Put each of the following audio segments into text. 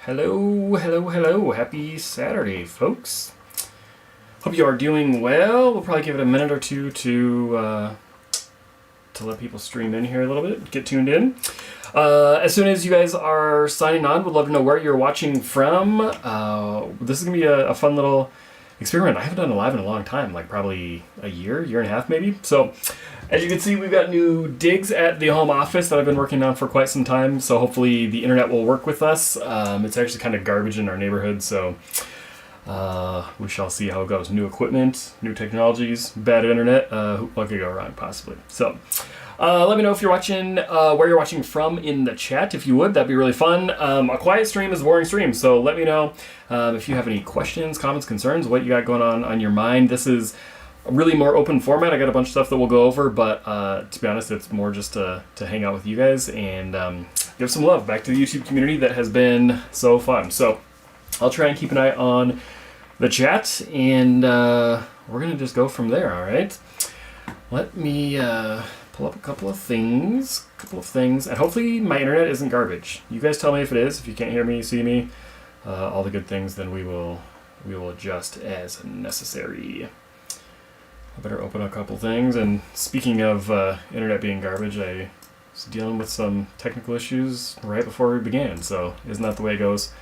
Hello, hello, hello. Happy Saturday, folks. Hope you are doing well. We'll probably give it a minute or two to let people stream in here a little bit, get tuned in. As soon as you guys are signing on, we'd love to know where you're watching from. This is going to be a fun little experiment. I haven't done a live in a long time, like probably a year and a half maybe. So as you can see, we've got new digs at the home office that I've been working on for quite some time. So hopefully the internet will work with us. It's actually kind of garbage in our neighborhood, so we shall see how it goes. New equipment, new technologies, bad internet. What could go wrong, possibly? So let me know if you're watching, where you're watching from in the chat, if you would. That'd be really fun. A quiet stream is a boring stream, so let me know if you have any questions, comments, concerns, what you got going on your mind. This is a really more open format. I got a bunch of stuff that we'll go over, but to be honest, it's more just to hang out with you guys and give some love back to the YouTube community that has been so fun. So I'll try and keep an eye on the chat, and we're going to just go from there, all right? Let me pull up a couple of things, and hopefully my internet isn't garbage. You guys tell me if it is. If you can't hear me, see me, all the good things, then we will adjust as necessary. I better open a couple things. And speaking of internet being garbage, I was dealing with some technical issues right before we began, so isn't that the way it goes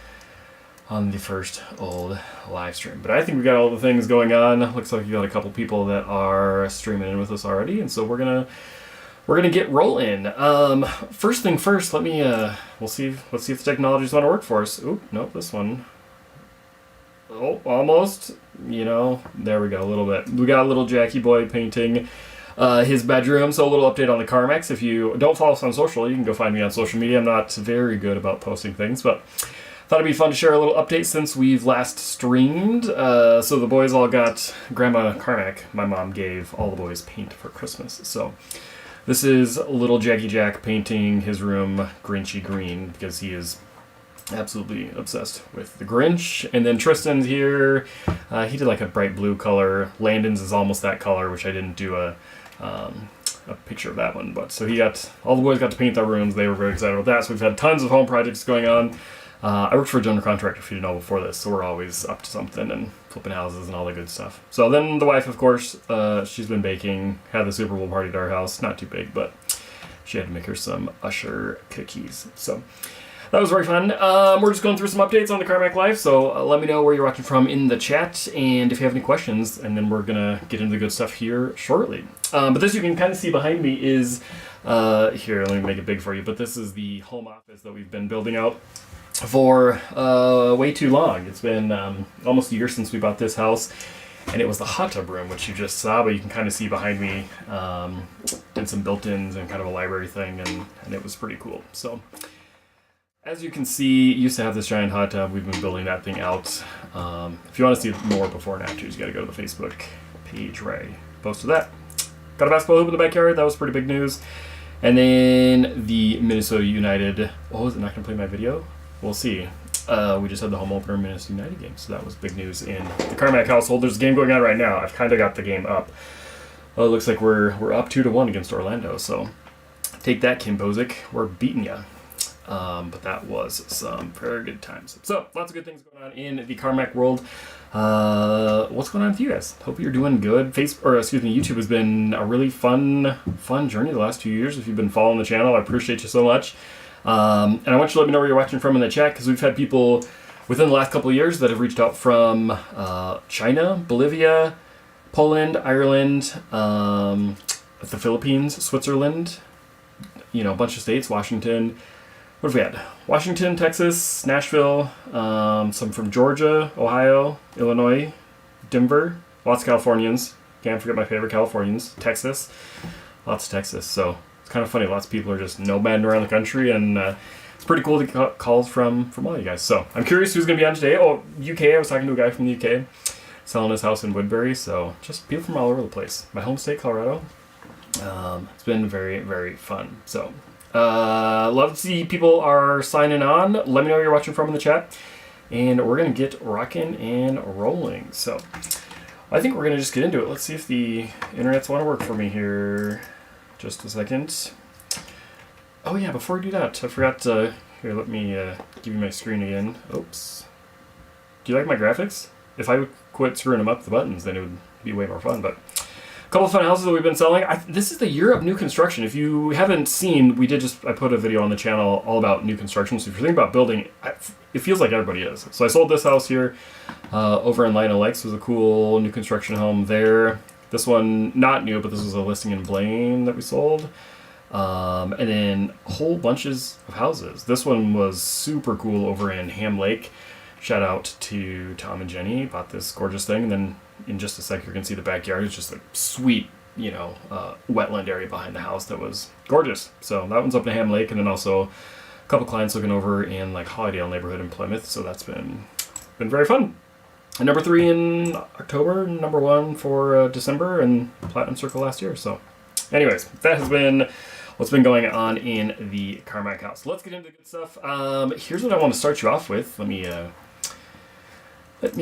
on the first old live stream? But I think we got all the things going on. Looks like you got a couple people that are streaming in with us already, and so we're gonna get rolling. First thing first, let's see if the technology's gonna work for us. Oop, nope, this one. Oh, almost. There we go, a little bit. We got a little Jackie boy painting his bedroom, so a little update on the Carmex. If you don't follow us on social, you can go find me on social media. I'm not very good about posting things, but thought it'd be fun to share a little update since we've last streamed. So the boys all got Grandma Carmack, my mom, gave all the boys paint for Christmas. So this is little Jackie Jack painting his room Grinchy green because he is absolutely obsessed with the Grinch. And then Tristan's here. He did like a bright blue color. Landon's is almost that color, which I didn't do a picture of that one. But so all the boys got to paint their rooms. They were very excited about that. So we've had tons of home projects going on. I worked for a general contractor, if you didn't know, before this, so we're always up to something and flipping houses and all the good stuff. So then the wife, of course, she's been baking, had the Super Bowl party at our house. Not too big, but she had to make her some Usher cookies. So that was very fun. We're just going through some updates on the Carmack Live, so let me know where you're watching from in the chat, and if you have any questions, and then we're going to get into the good stuff here shortly. But this you can kind of see behind me is, here, let me make it big for you, but this is the home office that we've been building out for way too long. It's been almost a year since we bought this house, and it was the hot tub room, which you just saw, but you can kind of see behind me. Did some built-ins and kind of a library thing, and it was pretty cool. So as you can see, used to have this giant hot tub. We've been building that thing out. If you want to see more before and after, you got to go to the Facebook page where I posted that. Got a basketball hoop in the backyard. That was pretty big news. And then the Minnesota United. Oh, is it not going to play my video? We'll see. We just had the home opener Minnesota United game, so that was big news in the Carmack household. There's a game going on right now. I've kind of got the game up. Well, it looks like we're up 2-1 against Orlando, so take that, Kim Bozick. We're beating ya. But that was some very good times. So lots of good things going on in the Carmack world. What's going on with you guys? Hope you're doing good. YouTube has been a really fun journey the last 2 years. If you've been following the channel, I appreciate you so much. And I want you to let me know where you're watching from in the chat, because we've had people within the last couple of years that have reached out from China, Bolivia, Poland, Ireland, the Philippines, Switzerland, a bunch of states, Washington. What have we had? Washington, Texas, Nashville, some from Georgia, Ohio, Illinois, Denver, lots of Californians. Can't forget my favorite Californians, Texas. Lots of Texas, so it's kind of funny. Lots of people are just nomading around the country, and it's pretty cool to get calls from all you guys. So I'm curious who's going to be on today. Oh, UK. I was talking to a guy from the UK selling his house in Woodbury. So just people from all over the place. My home state, Colorado. It's been very, very fun. So love to see people are signing on. Let me know where you're watching from in the chat, and we're going to get rocking and rolling. So I think we're going to just get into it. Let's see if the internets want to work for me here. Just a second. Oh yeah, before we do that, I forgot to... Here, let me give you my screen again. Oops. Do you like my graphics? If I would quit screwing them up the buttons, then it would be way more fun. But a couple of fun houses that we've been selling. This is the year of new construction. If you haven't seen, I put a video on the channel all about new construction. So if you're thinking about building, it feels like everybody is. So I sold this house here over in Lino Lakes. It was a cool new construction home there. This one, not new, but this was a listing in Blaine that we sold. And then whole bunches of houses. This one was super cool over in Ham Lake. Shout out to Tom and Jenny. Bought this gorgeous thing. And then in just a sec, you're going to see the backyard. It's just a sweet, wetland area behind the house that was gorgeous. So that one's up in Ham Lake. And then also a couple clients looking over in like Hollydale neighborhood in Plymouth. So that's been very fun. And number 3 in October, number 1 for December, and Platinum Circle last year. So anyways, that has been what's been going on in the Carmack house. Let's get into the good stuff. Here's what I want to start you off with. Let me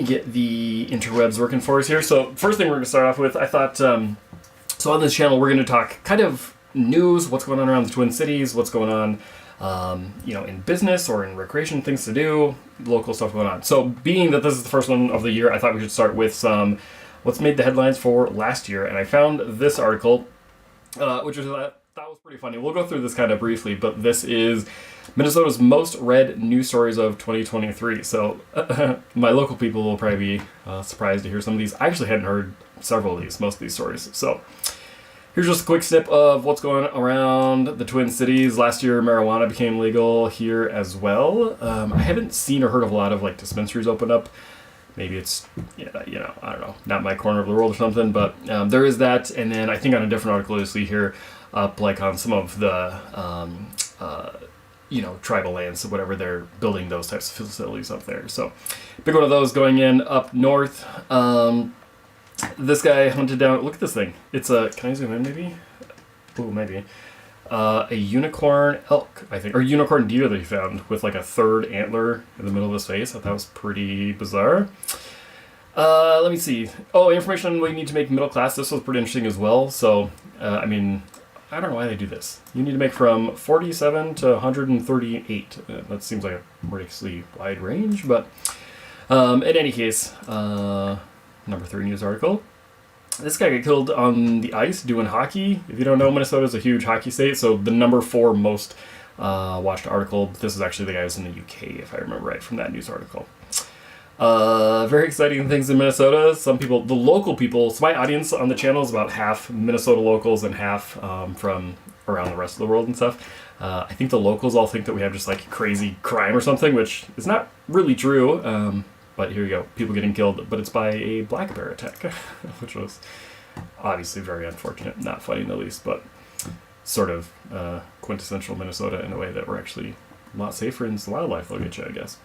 get the interwebs working for us here. So first thing we're going to start off with, I thought, so on this channel we're going to talk kind of news, what's going on around the Twin Cities, what's going on in business or in recreation, things to do, local stuff going on. So being that this is the first one of the year, I thought we should start with some what's made the headlines for last year. And I found this article, which was that was pretty funny. We'll go through this kind of briefly, but this is Minnesota's most read news stories of 2023. So my local people will probably be surprised to hear some of these. I actually hadn't heard several of these, most of these stories. So here's just a quick snip of what's going around the Twin Cities. Last year, marijuana became legal here as well. I haven't seen or heard of a lot of like dispensaries open up. Maybe it's, I don't know, not my corner of the world or something, but there is that. And then I think on a different article, you'll see here, up like on some of the, tribal lands, so whatever, they're building those types of facilities up there. So big one of those going in up north. This guy hunted down, look at this thing. It's a, can I zoom in maybe? Oh, maybe. A unicorn elk, I think, or unicorn deer that he found with like a third antler in the middle of his face. I thought that was pretty bizarre. Let me see. Oh, information on what you need to make middle class. This was pretty interesting as well. So, I don't know why they do this. You need to make from 47 to 138. That seems like a ridiculously wide range, but in any case, number 3 news article. This guy got killed on the ice doing hockey. If you don't know, Minnesota is a huge hockey state, so the number 4 most watched article. This is actually the guy who's in the UK, if I remember right, from that news article. Very exciting things in Minnesota. Some people, the local people, so my audience on the channel is about half Minnesota locals and half from around the rest of the world and stuff. I think the locals all think that we have just like crazy crime or something, which is not really true. But here you go, people getting killed, but it's by a black bear attack, which was obviously very unfortunate, not funny in the least, but sort of quintessential Minnesota in a way that we're actually a lot safer and the wildlife will get you, I guess.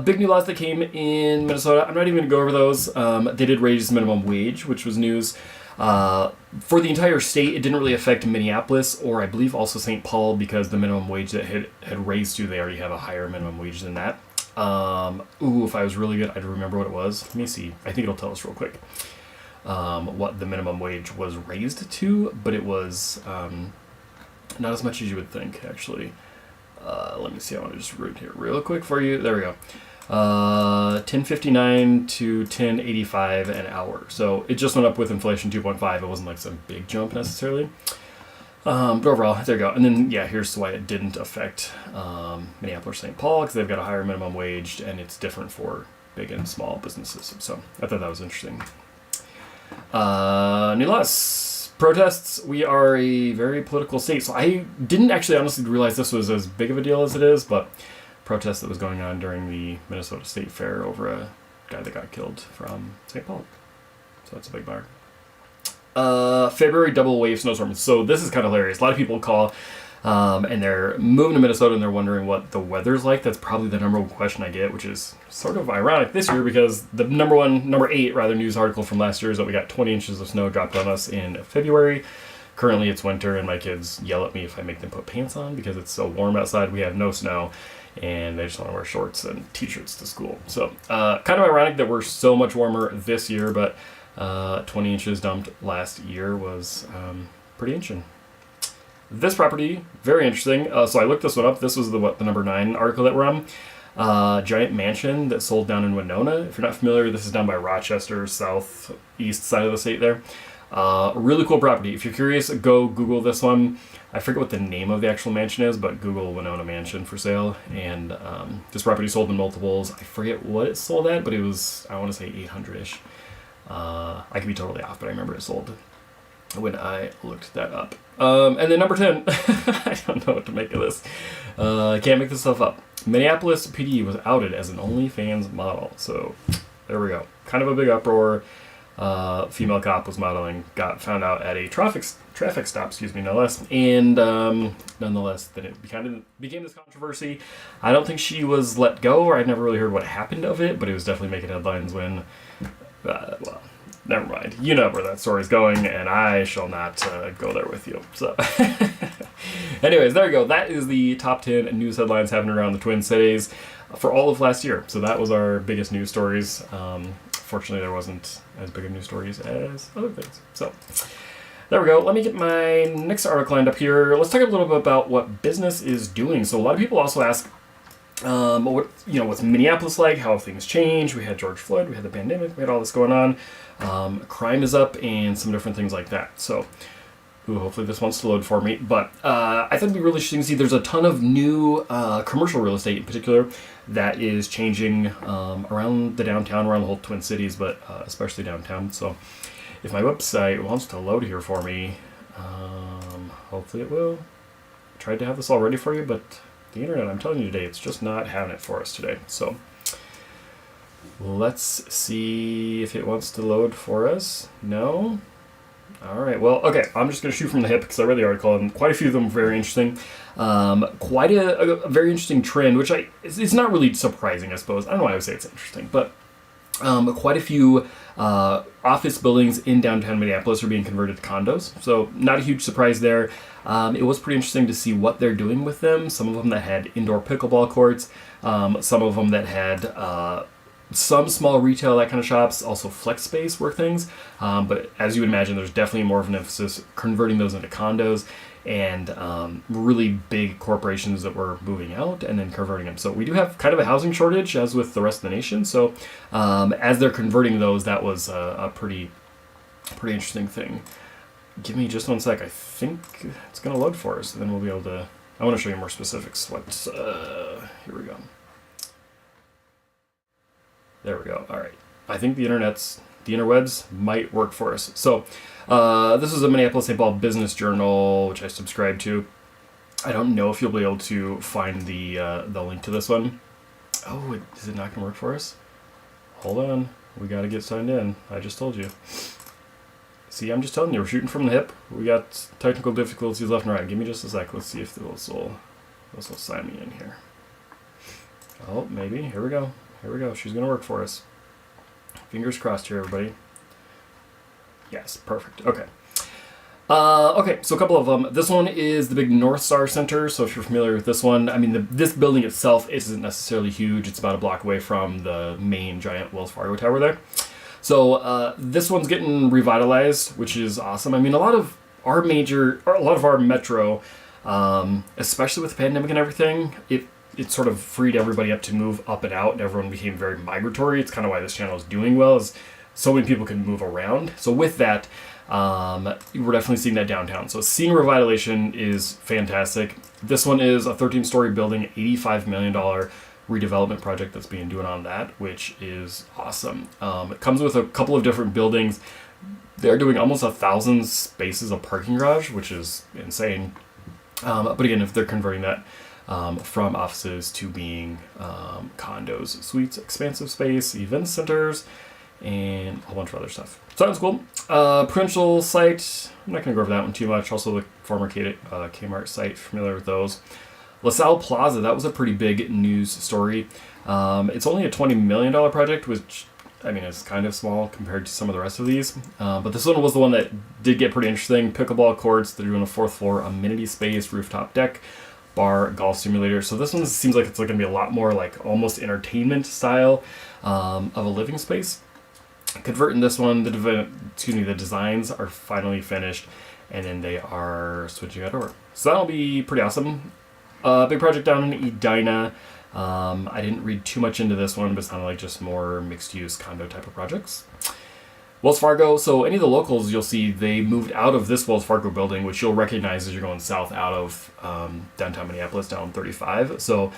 Big new laws that came in Minnesota. I'm not even going to go over those. They did raise minimum wage, which was news. For the entire state, it didn't really affect Minneapolis, or I believe also St. Paul, because the minimum wage that had raised to, they already have a higher minimum wage than that. If I was really good, I'd remember what it was. Let me see. I think it'll tell us real quick what the minimum wage was raised to, but it was not as much as you would think, actually. Let me see. I want to just read here real quick for you. There we go. $10.59 to $10.85 an hour. So it just went up with inflation 2.5. It wasn't like some big jump necessarily. But overall, there you go. And then, here's why it didn't affect Minneapolis or St. Paul, because they've got a higher minimum wage, and it's different for big and small businesses. So I thought that was interesting. New laws. Protests. We are a very political state, so I didn't actually honestly realize this was as big of a deal as it is, but protest that was going on during the Minnesota State Fair over a guy that got killed from St. Paul. So that's a big bar. February double wave snowstorm. So this is kind of hilarious. A lot of people call and they're moving to Minnesota and they're wondering what the weather's like. That's probably the number one question I get, which is sort of ironic this year because the number 8 news article from last year is that we got 20 inches of snow dropped on us in February. Currently it's winter and my kids yell at me if I make them put pants on because it's so warm outside. We have no snow and they just want to wear shorts and t-shirts to school. So kind of ironic that we're so much warmer this year, but 20 inches dumped last year was pretty interesting. This property, very interesting. So I looked this one up. This was the number 9 article that we're on. Giant mansion that sold down in Winona. If you're not familiar, this is down by Rochester, southeast side of the state there. Really cool property. If you're curious, go Google this one. I forget what the name of the actual mansion is, but Google Winona Mansion for sale. And this property sold in multiples. I forget what it sold at, but it was, I want to say 800-ish. I could be totally off, but I remember it sold when I looked that up. And then number 10, I don't know what to make of this. I can't make this stuff up. Minneapolis PD was outed as an OnlyFans model. So there we go. Kind of a big uproar. Female cop was modeling, got found out at a traffic stop, no less. And nonetheless, then it became this controversy. I don't think she was let go, or I'd never really heard what happened of it, but it was definitely making headlines when... well, never mind. You know where that story's going, and I shall not go there with you. So, anyways, there you go. That is the top 10 news headlines happening around the Twin Cities for all of last year. So that was our biggest news stories. Fortunately, there wasn't as big of news stories as other things. So, there we go. Let me get my next article lined up here. Let's talk a little bit about what business is doing. So a lot of people also ask, what's Minneapolis like? How have things changed? We had George Floyd, we had the pandemic, we had all this going on. Crime is up and some different things like that. So Ooh, hopefully this wants to load for me. But I thought it'd be really interesting to see. There's a ton of new commercial real estate in particular that is changing around the downtown, around the whole Twin Cities, but especially downtown. So if my website wants to load here for me, hopefully it will. I tried to have this all ready for you, but the internet, I'm telling you today, it's just not having it for us today. So let's see if it wants to load for us. No? All right, well, okay, I'm just going to shoot from the hip because I read the article, and quite a few of them are very interesting. Quite a very interesting trend, which it's not really surprising, I suppose. I don't know why I would say it's interesting, but quite a few office buildings in downtown Minneapolis are being converted to condos, so not a huge surprise there. It was pretty interesting to see what they're doing with them. Some of them that had indoor pickleball courts, some of them that had some small retail, that kind of shops, also flex space work things. But as you would imagine, there's definitely more of an emphasis converting those into condos and really big corporations that were moving out and then converting them. So we do have kind of a housing shortage as with the rest of the nation. So as they're converting those, that was a pretty interesting thing. Give me just 1 sec. I think it's going to load for us, and then we'll be able to... I want to show you more specifics. Here we go. There we go. All right. I think the interwebs might work for us. So this is a Minneapolis-St. Paul Business Journal, which I subscribe to. I don't know if you'll be able to find the link to this one. Oh, is it not going to work for us? Hold on. We got to get signed in. I just told you. See, I'm just telling you, we're shooting from the hip. We got technical difficulties left and right. Give me just a sec. Let's see if this will sign me in here. Oh, maybe. Here we go. Here we go. She's going to work for us. Fingers crossed here, everybody. Yes, perfect. Okay. Okay, so a couple of them. This one is the big North Star Center. So if you're familiar with this one, I mean, this building itself isn't necessarily huge. It's about a block away from the main giant Wells Fargo tower there. So this one's getting revitalized, which is awesome. I mean, a lot of our metro, especially with the pandemic and everything, it sort of freed everybody up to move up and out, and everyone became very migratory. It's kind of why this channel is doing well, is so many people can move around. So with that, we're definitely seeing that downtown. So seeing revitalization is fantastic. This one is a 13-story building, $85 million redevelopment project that's being doing on that, which is awesome. It comes with a couple of different buildings. They're doing almost 1,000 spaces of parking garage, which is insane. But again, if they're converting that from offices to being condos, suites, expansive space, event centers, and a whole bunch of other stuff. So that's cool. Prudential site, I'm not going to go over that one too much. Also the former Kmart site, familiar with those. LaSalle Plaza, that was a pretty big news story. It's only a $20 million project, which, I mean, it's kind of small compared to some of the rest of these. But this one was the one that did get pretty interesting. Pickleball courts, they're doing a 4th floor amenity space, rooftop deck, bar, golf simulator. So this one seems like it's going to be a lot more like almost entertainment style of a living space. Converting this one, the designs are finally finished, and then they are switching that over. So that'll be pretty awesome. Big project down in Edina. I didn't read too much into this one, but it sounded like just more mixed-use condo type of projects. Wells Fargo, so any of the locals you'll see, they moved out of this Wells Fargo building, which you'll recognize as you're going south out of downtown Minneapolis, down 35. So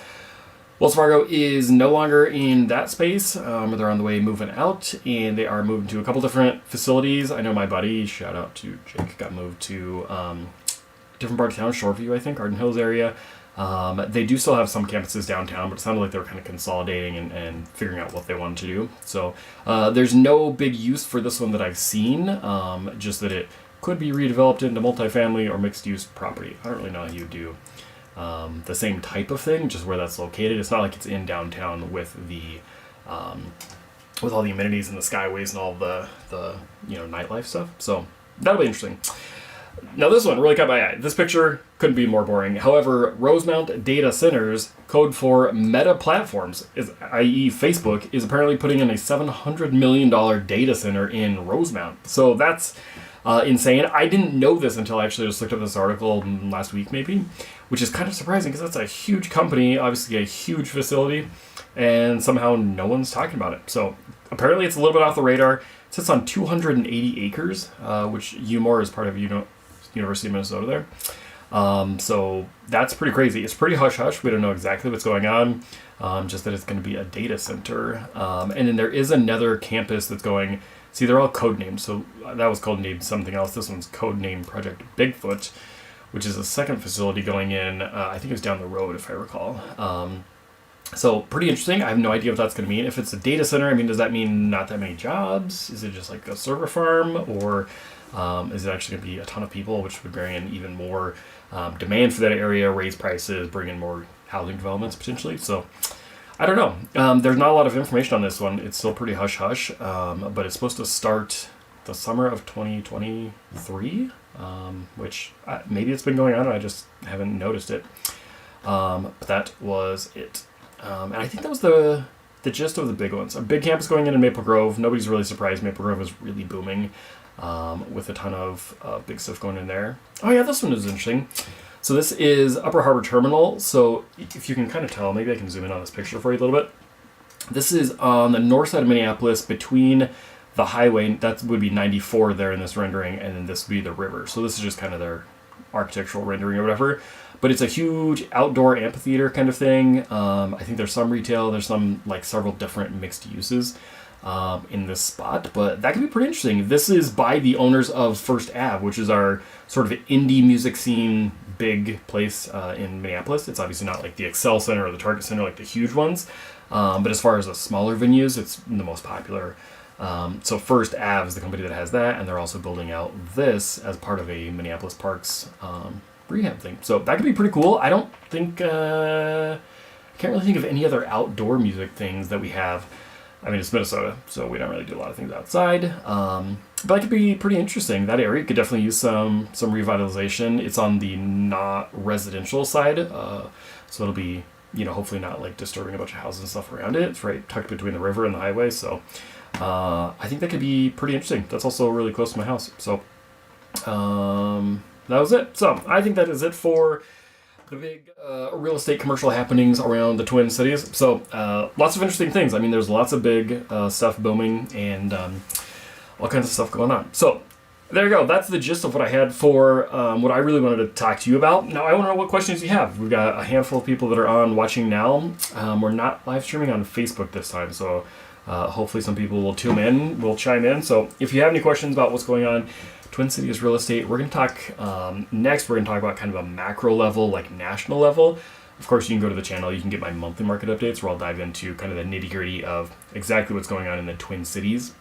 Wells Fargo is no longer in that space. They're on the way moving out, and they are moving to a couple different facilities. I know my buddy, shout out to Jake, got moved to different part of town, Shoreview, I think, Arden Hills area. They do still have some campuses downtown, but it sounded like they were kind of consolidating and figuring out what they wanted to do. So there's no big use for this one that I've seen, just that it could be redeveloped into multifamily or mixed-use property. I don't really know how you do the same type of thing, just where that's located. It's not like it's in downtown with the with all the amenities and the skyways and all the nightlife stuff. So that'll be interesting. Now this one really caught my eye. This picture couldn't be more boring. However, Rosemount Data Centers, code for Meta Platforms, i.e. Facebook, is apparently putting in a $700 million data center in Rosemount. So that's insane. I didn't know this until I actually just looked up this article last week maybe, which is kind of surprising because that's a huge company, obviously a huge facility, and somehow no one's talking about it. So apparently it's a little bit off the radar. It sits on 280 acres, which UMOR is part of University of Minnesota there. So that's pretty crazy. It's pretty hush-hush. We don't know exactly what's going on, just that it's going to be a data center. And then there is another campus that's going... See, they're all codenamed. So that was codenamed something else. This one's codenamed Project Bigfoot, which is a second facility going in. I think it was down the road, if I recall. So pretty interesting. I have no idea what that's going to mean. If it's a data center, I mean, does that mean not that many jobs? Is it just like a server farm? Or is it actually going to be a ton of people, which would bring in even more demand for that area, raise prices, bring in more housing developments potentially? So I don't know. There's not a lot of information on this one. It's still pretty hush-hush, but it's supposed to start the summer of 2023, which maybe it's been going on and I just haven't noticed it. But that was it. And I think that was the gist of the big ones. A big campus going in Maple Grove. Nobody's really surprised. Maple Grove is really booming with a ton of big stuff going in there. Oh yeah, this one is interesting. So this is Upper Harbor Terminal. So if you can kind of tell, maybe I can zoom in on this picture for you a little bit. This is on the north side of Minneapolis between the highway. That would be 94 there in this rendering, and then this would be the river. So this is just kind of their architectural rendering or whatever. But it's a huge outdoor amphitheater kind of thing. I think there's some retail. There's some like several different mixed uses in this spot. But that could be pretty interesting. This is by the owners of First Ave, which is our sort of indie music scene big place in Minneapolis. It's obviously not like the Excel Center or the Target Center, like the huge ones. But as far as the smaller venues, it's the most popular. So First Ave is the company that has that, and they're also building out this as part of a Minneapolis Parks rehab thing. So that could be pretty cool. I don't think, I can't really think of any other outdoor music things that we have. I mean, it's Minnesota, so we don't really do a lot of things outside. But it could be pretty interesting. That area could definitely use some revitalization. It's on the not residential side, so it'll be, hopefully not like disturbing a bunch of houses and stuff around it. It's right tucked between the river and the highway, so I think that could be pretty interesting. That's also really close to my house. So that was it. So I think that is it for the big real estate commercial happenings around the Twin Cities. So lots of interesting things. I mean, there's lots of big stuff booming and all kinds of stuff going on. So there you go. That's the gist of what I had for what I really wanted to talk to you about. Now, I want to know what questions you have. We've got a handful of people that are on watching now. We're not live streaming on Facebook this time, so hopefully some people will tune in, will chime in. So if you have any questions about what's going on, Twin Cities real estate, we're going to talk next. We're going to talk about kind of a macro level, like national level. Of course, you can go to the channel. You can get my monthly market updates where I'll dive into kind of the nitty gritty of exactly what's going on in the Twin Cities.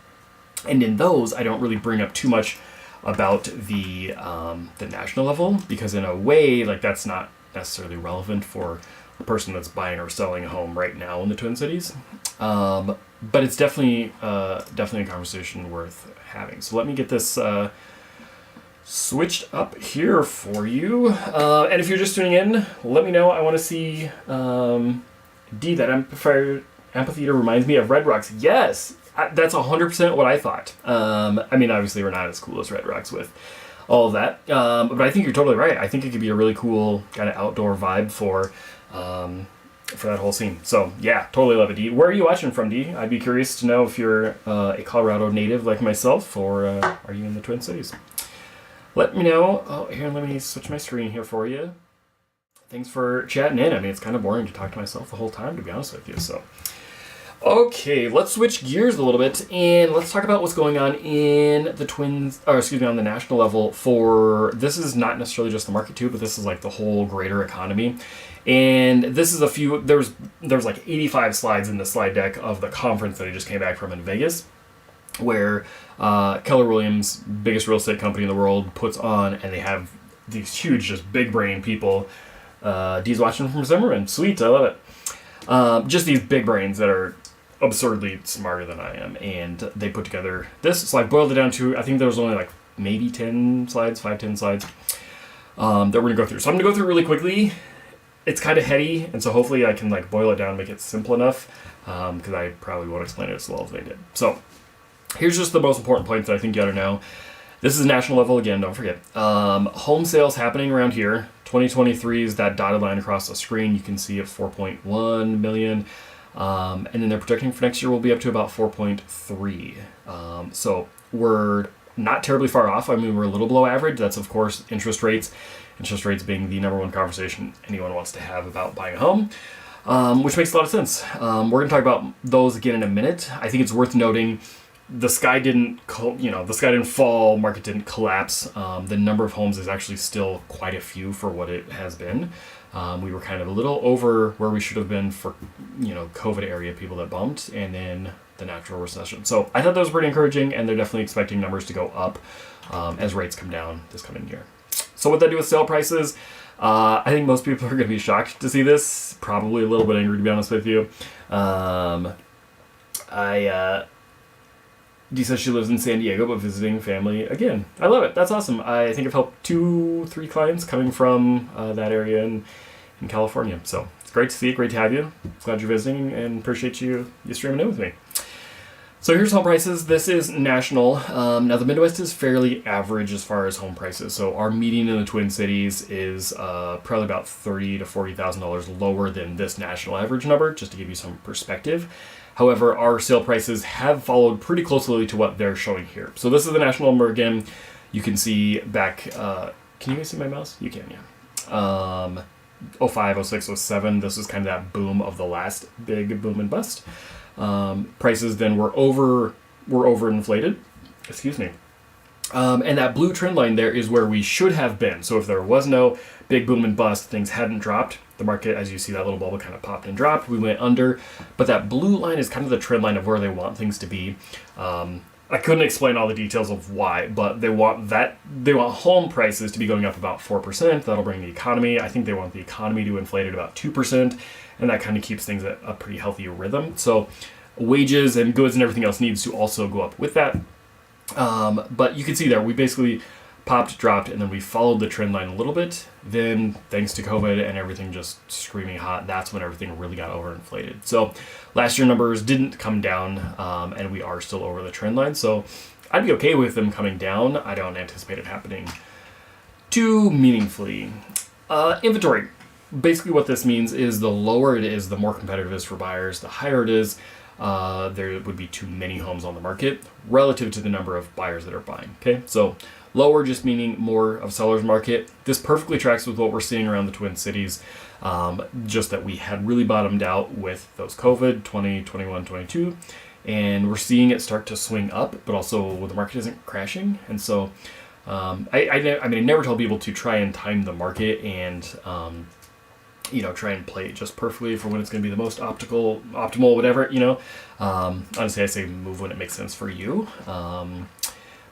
And in those, I don't really bring up too much about the national level because in a way, like that's not necessarily relevant for a person that's buying or selling a home right now in the Twin Cities. But it's definitely a conversation worth having. So let me get this switched up here for you. And if you're just tuning in, let me know. I want to see D, that amphitheater reminds me of Red Rocks. Yes, that's 100% what I thought. I mean, obviously we're not as cool as Red Rocks with all of that. But I think you're totally right. I think it could be a really cool kind of outdoor vibe for that whole scene. So yeah, totally love it, D. Where are you watching from, D? I'd be curious to know if you're a Colorado native like myself, or are you in the Twin Cities? Let me know. Oh, here, let me switch my screen here for you. Thanks for chatting in. I mean, it's kind of boring to talk to myself the whole time, to be honest with you. So, okay, let's switch gears a little bit and let's talk about what's going on in the on the national level for, this is not necessarily just the market too, but this is like the whole greater economy. And this is there's like 85 slides in the slide deck of the conference that I just came back from in Vegas, where Keller Williams, biggest real estate company in the world, puts on, and they have these huge, just big brain people. Dee's watching from Zimmerman. Sweet, I love it. Just these big brains that are absurdly smarter than I am, and they put together this. So I boiled it down to, I think there was only like maybe 10 slides, 5-10 slides that we're gonna go through. So I'm gonna go through really quickly. It's kind of heady, and so hopefully I can like boil it down and make it simple enough, because I probably won't explain it as well as they did. So here's just the most important points that I think you ought to know. This is national level again, don't forget. Home sales happening around here. 2023 is that dotted line across the screen. You can see at 4.1 million. And then they're projecting for next year will be up to about 4.3. So we're not terribly far off. I mean, we're a little below average. That's, of course, interest rates. Interest rates being the number one conversation anyone wants to have about buying a home, which makes a lot of sense. We're going to talk about those again in a minute. I think it's worth noting the sky didn't fall, market didn't collapse. The number of homes is actually still quite a few for what it has been. We were kind of a little over where we should have been for, COVID area people that bumped, and then the natural recession. So I thought that was pretty encouraging, and they're definitely expecting numbers to go up as rates come down this coming year. So what that do with sale prices? I think most people are going to be shocked to see this. Probably a little bit angry, to be honest with you. Dee says she lives in San Diego, but visiting family again. I love it. That's awesome. I think I've helped 2-3 clients coming from that area in California. So it's great to see you. Great to have you. Glad you're visiting and appreciate you streaming in with me. So here's home prices. This is national. Now the Midwest is fairly average as far as home prices. So our median in the Twin Cities is probably about $30,000 to $40,000 lower than this national average number, just to give you some perspective. However, our sale prices have followed pretty closely to what they're showing here. So this is the national number again. You can see back, can you guys see my mouse? You can, yeah. 05, 06, 07, this was kind of that boom of the last big boom and bust. Prices then were overinflated, excuse me. And that blue trend line there is where we should have been. So if there was no big boom and bust, things hadn't dropped. The market, as you see, that little bubble kind of popped and dropped. We went under, but that blue line is kind of the trend line of where they want things to be. I couldn't explain all the details of why, but they want home prices to be going up about 4%. That'll bring the economy. I think they want the economy to inflate at about 2%, and that kind of keeps things at a pretty healthy rhythm. So wages and goods and everything else needs to also go up with that. But you can see there, we basically popped, dropped, and then we followed the trend line a little bit. Then, thanks to COVID and everything just screaming hot, that's when everything really got overinflated. So last year numbers didn't come down, and we are still over the trend line. So I'd be okay with them coming down. I don't anticipate it happening too meaningfully. Inventory. Basically what this means is the lower it is, the more competitive it is for buyers. The higher it is, there would be too many homes on the market relative to the number of buyers that are buying. Okay, so lower just meaning more of seller's market. This perfectly tracks with what we're seeing around the Twin Cities, just that we had really bottomed out with those COVID 20, 21, 22, and we're seeing it start to swing up, but also the market isn't crashing. And so I never tell people to try and time the market and try and play it just perfectly for when it's going to be the most optimal, whatever, honestly, I say move when it makes sense for you.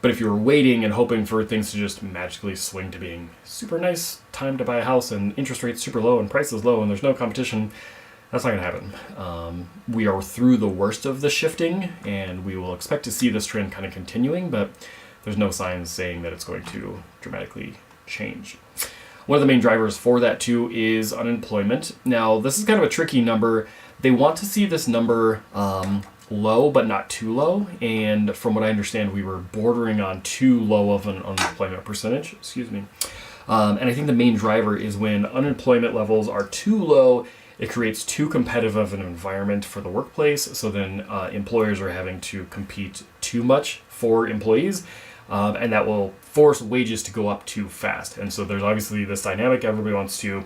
But if you were waiting and hoping for things to just magically swing to being super nice time to buy a house and interest rates super low and prices low and there's no competition, that's not going to happen. We are through the worst of the shifting, and we will expect to see this trend kind of continuing, but there's no signs saying that it's going to dramatically change. One of the main drivers for that too is unemployment. Now, this is kind of a tricky number. They want to see this number low, but not too low. And from what I understand, we were bordering on too low of an unemployment percentage. Excuse me. And I think the main driver is when unemployment levels are too low, it creates too competitive of an environment for the workplace. So then employers are having to compete too much for employees. And that will force wages to go up too fast. And so there's obviously this dynamic. Everybody wants to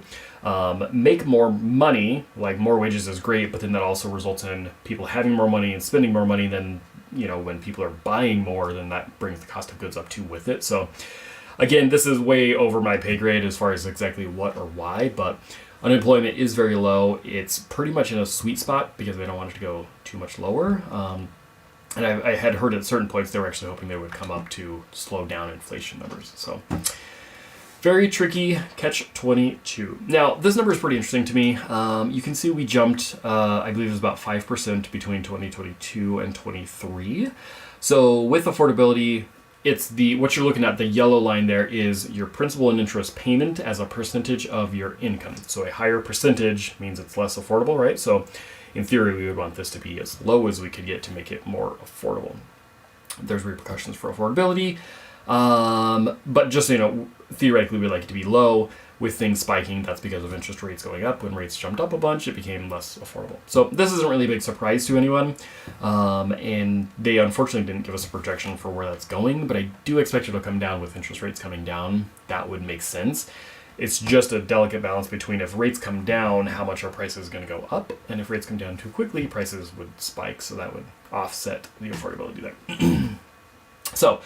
make more money, like more wages is great, but then that also results in people having more money and spending more money. Then, when people are buying more, then that brings the cost of goods up too with it. So again, this is way over my pay grade as far as exactly what or why, but unemployment is very low. It's pretty much in a sweet spot because they don't want it to go too much lower. And I had heard at certain points they were actually hoping they would come up to slow down inflation numbers. So very tricky catch-22. Now, this number is pretty interesting to me. You can see we jumped, I believe it was about 5% between 2022 and 23. So with affordability, it's what you're looking at, the yellow line there is your principal and interest payment as a percentage of your income. So a higher percentage means it's less affordable, right? So in theory, we would want this to be as low as we could get to make it more affordable. There's repercussions for affordability, but just, theoretically, we'd like it to be low. with things spiking, that's because of interest rates going up. When rates jumped up a bunch, it became less affordable. So this isn't really a big surprise to anyone. And they unfortunately didn't give us a projection for where that's going, but I do expect it to come down with interest rates coming down. That would make sense. It's just a delicate balance between if rates come down, how much our price is going to go up, and if rates come down too quickly, prices would spike, so that would offset the affordability there. So,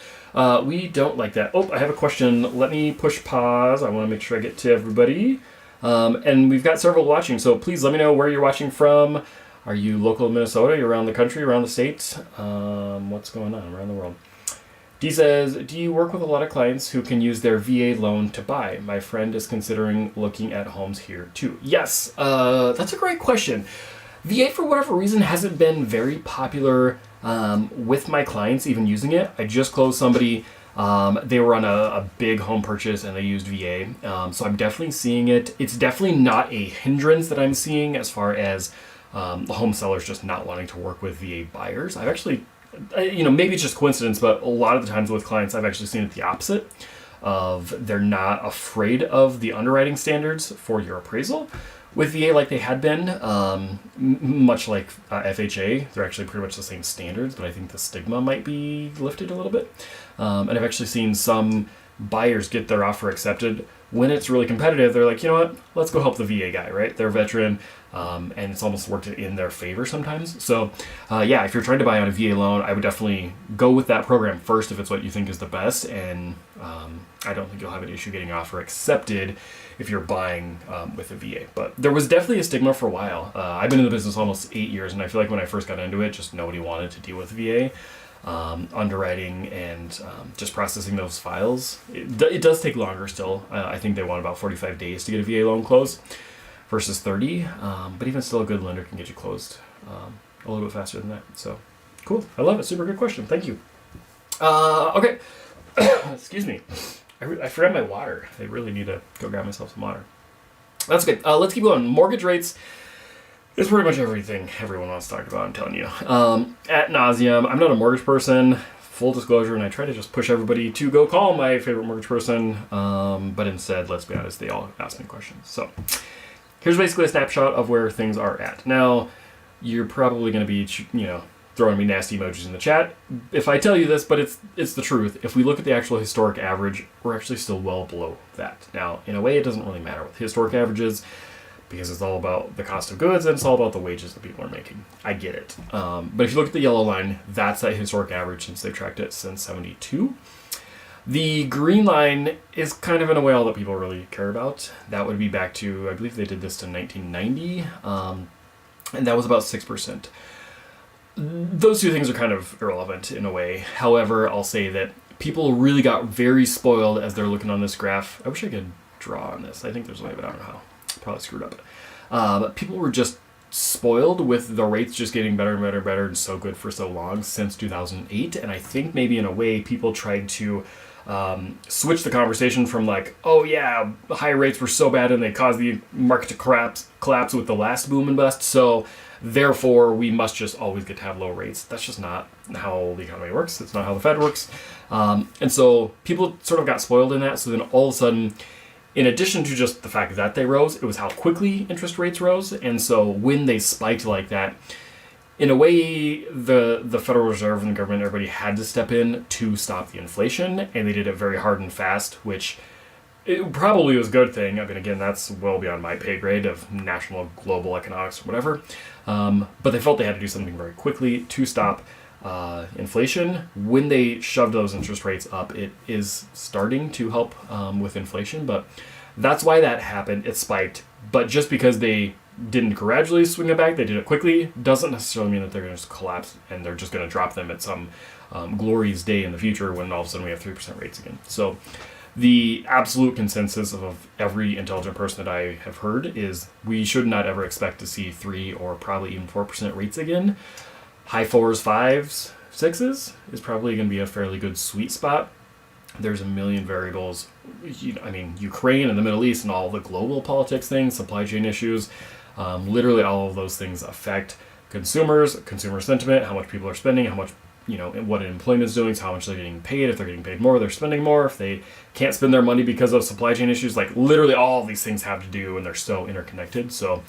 we don't like that. Oh, I have a question. Let me push pause. I want to make sure I get to everybody. And we've got several watching, so please let me know where you're watching from. Are you local in Minnesota? Are you around the country, around the states? What's going on around the world? D says, do you work with a lot of clients who can use their VA loan to buy? My friend is considering looking at homes here too. Yes, that's a great question. VA, for whatever reason, hasn't been very popular with my clients even using it. I just closed somebody. They were on a big home purchase and they used VA. So I'm definitely seeing it. It's definitely not a hindrance that I'm seeing as far as the home sellers just not wanting to work with VA buyers. I've actually, maybe it's just coincidence, but a lot of the times with clients, I've actually seen it the opposite of they're not afraid of the underwriting standards for your appraisal. With VA, like they had been, much like FHA, they're actually pretty much the same standards, but I think the stigma might be lifted a little bit. And I've actually seen some buyers get their offer accepted when it's really competitive. They're like, you know what, let's go help the VA guy, right? They're a veteran, and it's almost worked in their favor sometimes. So, if you're trying to buy on a VA loan, I would definitely go with that program first if it's what you think is the best. And I don't think you'll have an issue getting offer accepted if you're buying with a VA. But there was definitely a stigma for a while. I've been in the business almost 8 years, and I feel like when I first got into it, just nobody wanted to deal with VA. Underwriting and just processing those files. It does take longer still. I think they want about 45 days to get a VA loan closed versus 30. But even still, a good lender can get you closed a little bit faster than that. So cool. I love it. Super good question. Thank you. Okay. Excuse me. I forgot my water. I really need to go grab myself some water. That's good. Let's keep going. Mortgage rates. It's pretty much everything everyone wants to talk about, I'm telling you. Ad nauseum. I'm not a mortgage person, full disclosure, and I try to just push everybody to go call my favorite mortgage person. But instead, let's be honest, they all ask me questions. So here's basically a snapshot of where things are at. Now, you're probably going to be, throwing me nasty emojis in the chat if I tell you this, but it's the truth. If we look at the actual historic average, we're actually still well below that. Now, in a way, it doesn't really matter with historic averages, because it's all about the cost of goods and it's all about the wages that people are making. I get it. But if you look at the yellow line, that's that historic average since they've tracked it since 72. The green line is kind of in a way all that people really care about. That would be back to, I believe they did this to 1990, and that was about 6%. Those two things are kind of irrelevant in a way. However, I'll say that people really got very spoiled as they're looking on this graph. I wish I could draw on this. I think there's a way, but I don't know how. Probably screwed up. But people were just spoiled with the rates just getting better and better and better and so good for so long since 2008. And I think maybe in a way people tried to switch the conversation from like, oh yeah, high rates were so bad and they caused the market to collapse with the last boom and bust. So therefore we must just always get to have low rates. That's just not how the economy works. It's not how the Fed works. And so people sort of got spoiled in that. So then all of a sudden, in addition to just the fact that they rose, it was how quickly interest rates rose. And so when they spiked like that, in a way, the Federal Reserve and the government, everybody had to step in to stop the inflation. And they did it very hard and fast, which it probably was a good thing. I mean, again, that's well beyond my pay grade of national, global economics or whatever. But they felt they had to do something very quickly to stop inflation. When they shoved those interest rates up, it is starting to help with inflation, but that's why that happened. It spiked, but just because they didn't gradually swing it back, they did it quickly, doesn't necessarily mean that they're going to collapse and they're just going to drop them at some glorious day in the future when all of a sudden we have 3% rates again. So the absolute consensus of every intelligent person that I have heard is we should not ever expect to see 3 or probably even 4% rates again. High 4s, 5s, 6s is probably going to be a fairly good sweet spot. There's a million variables. Ukraine and the Middle East and all the global politics things, supply chain issues, literally all of those things affect consumers, consumer sentiment, how much people are spending, how much what employment is doing, so how much they're getting paid. If they're getting paid more, they're spending more. If they can't spend their money because of supply chain issues, like literally all of these things have to do, and they're so interconnected. So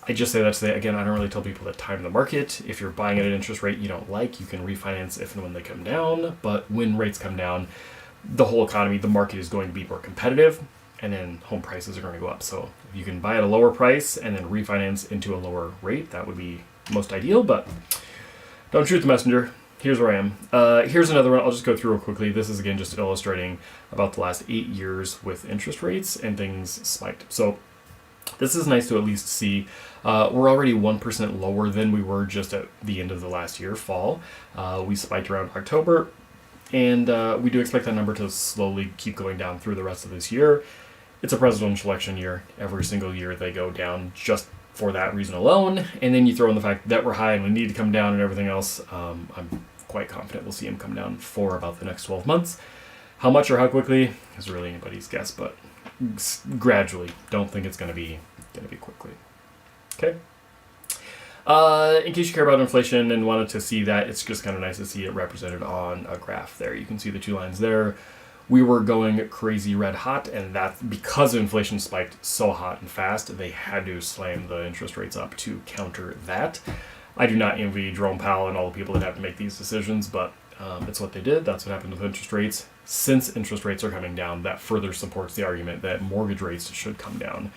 I just say that to say, again, I don't really tell people to time the market. If you're buying at an interest rate you don't like, you can refinance if and when they come down. But when rates come down, the whole economy, the market is going to be more competitive, and then home prices are going to go up. So if you can buy at a lower price and then refinance into a lower rate, that would be most ideal, but don't shoot the messenger. Here's where I am. Here's another one. I'll just go through real quickly. This is, again, just illustrating about the last 8 years with interest rates, and things spiked. So this is nice to at least see. We're already 1% lower than we were just at the end of the last year, fall. We spiked around October, and we do expect that number to slowly keep going down through the rest of this year. It's a presidential election year. Every single year they go down just for that reason alone. And then you throw in the fact that we're high and we need to come down and everything else. I'm quite confident we'll see them come down for about the next 12 months. How much or how quickly is really anybody's guess, but gradually. Don't think it's going to be quickly. Okay. In case you care about inflation and wanted to see that, it's just kind of nice to see it represented on a graph there. You can see the two lines there. We were going crazy red hot, and that's because inflation spiked so hot and fast, they had to slam the interest rates up to counter that. I do not envy Jerome Powell and all the people that have to make these decisions, but it's what they did. That's what happened with interest rates. Since interest rates are coming down, that further supports the argument that mortgage rates should come down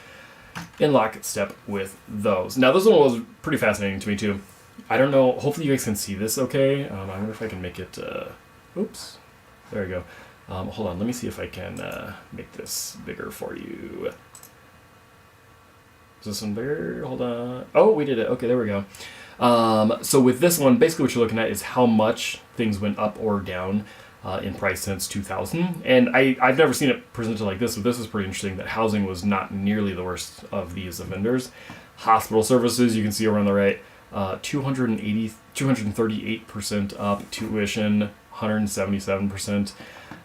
in lockstep with those. Now, this one was pretty fascinating to me, too. I don't know. Hopefully you guys can see this okay. I wonder if I can make it... oops. There we go. Hold on, let me see if I can make this bigger for you. Is this one bigger? Hold on. Oh, we did it. Okay, there we go. So with this one, basically what you're looking at is how much things went up or down in price since 2000. And I've never seen it presented like this, but this is pretty interesting that housing was not nearly the worst of these offenders. Hospital services, you can see over on the right, 238% up, tuition, 177%.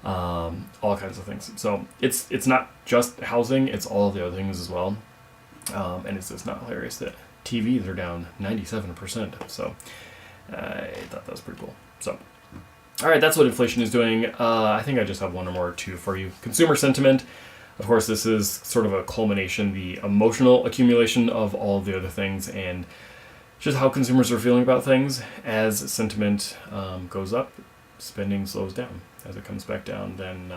All kinds of things. So it's not just housing, it's all the other things as well. And it's just not hilarious that TVs are down 97%. So I thought that was pretty cool. So, all right, that's what inflation is doing. I think I just have one or more or two for you. Consumer sentiment. Of course, this is sort of a culmination, the emotional accumulation of all the other things, and just how consumers are feeling about things. As sentiment goes up, spending slows down. As it comes back down, then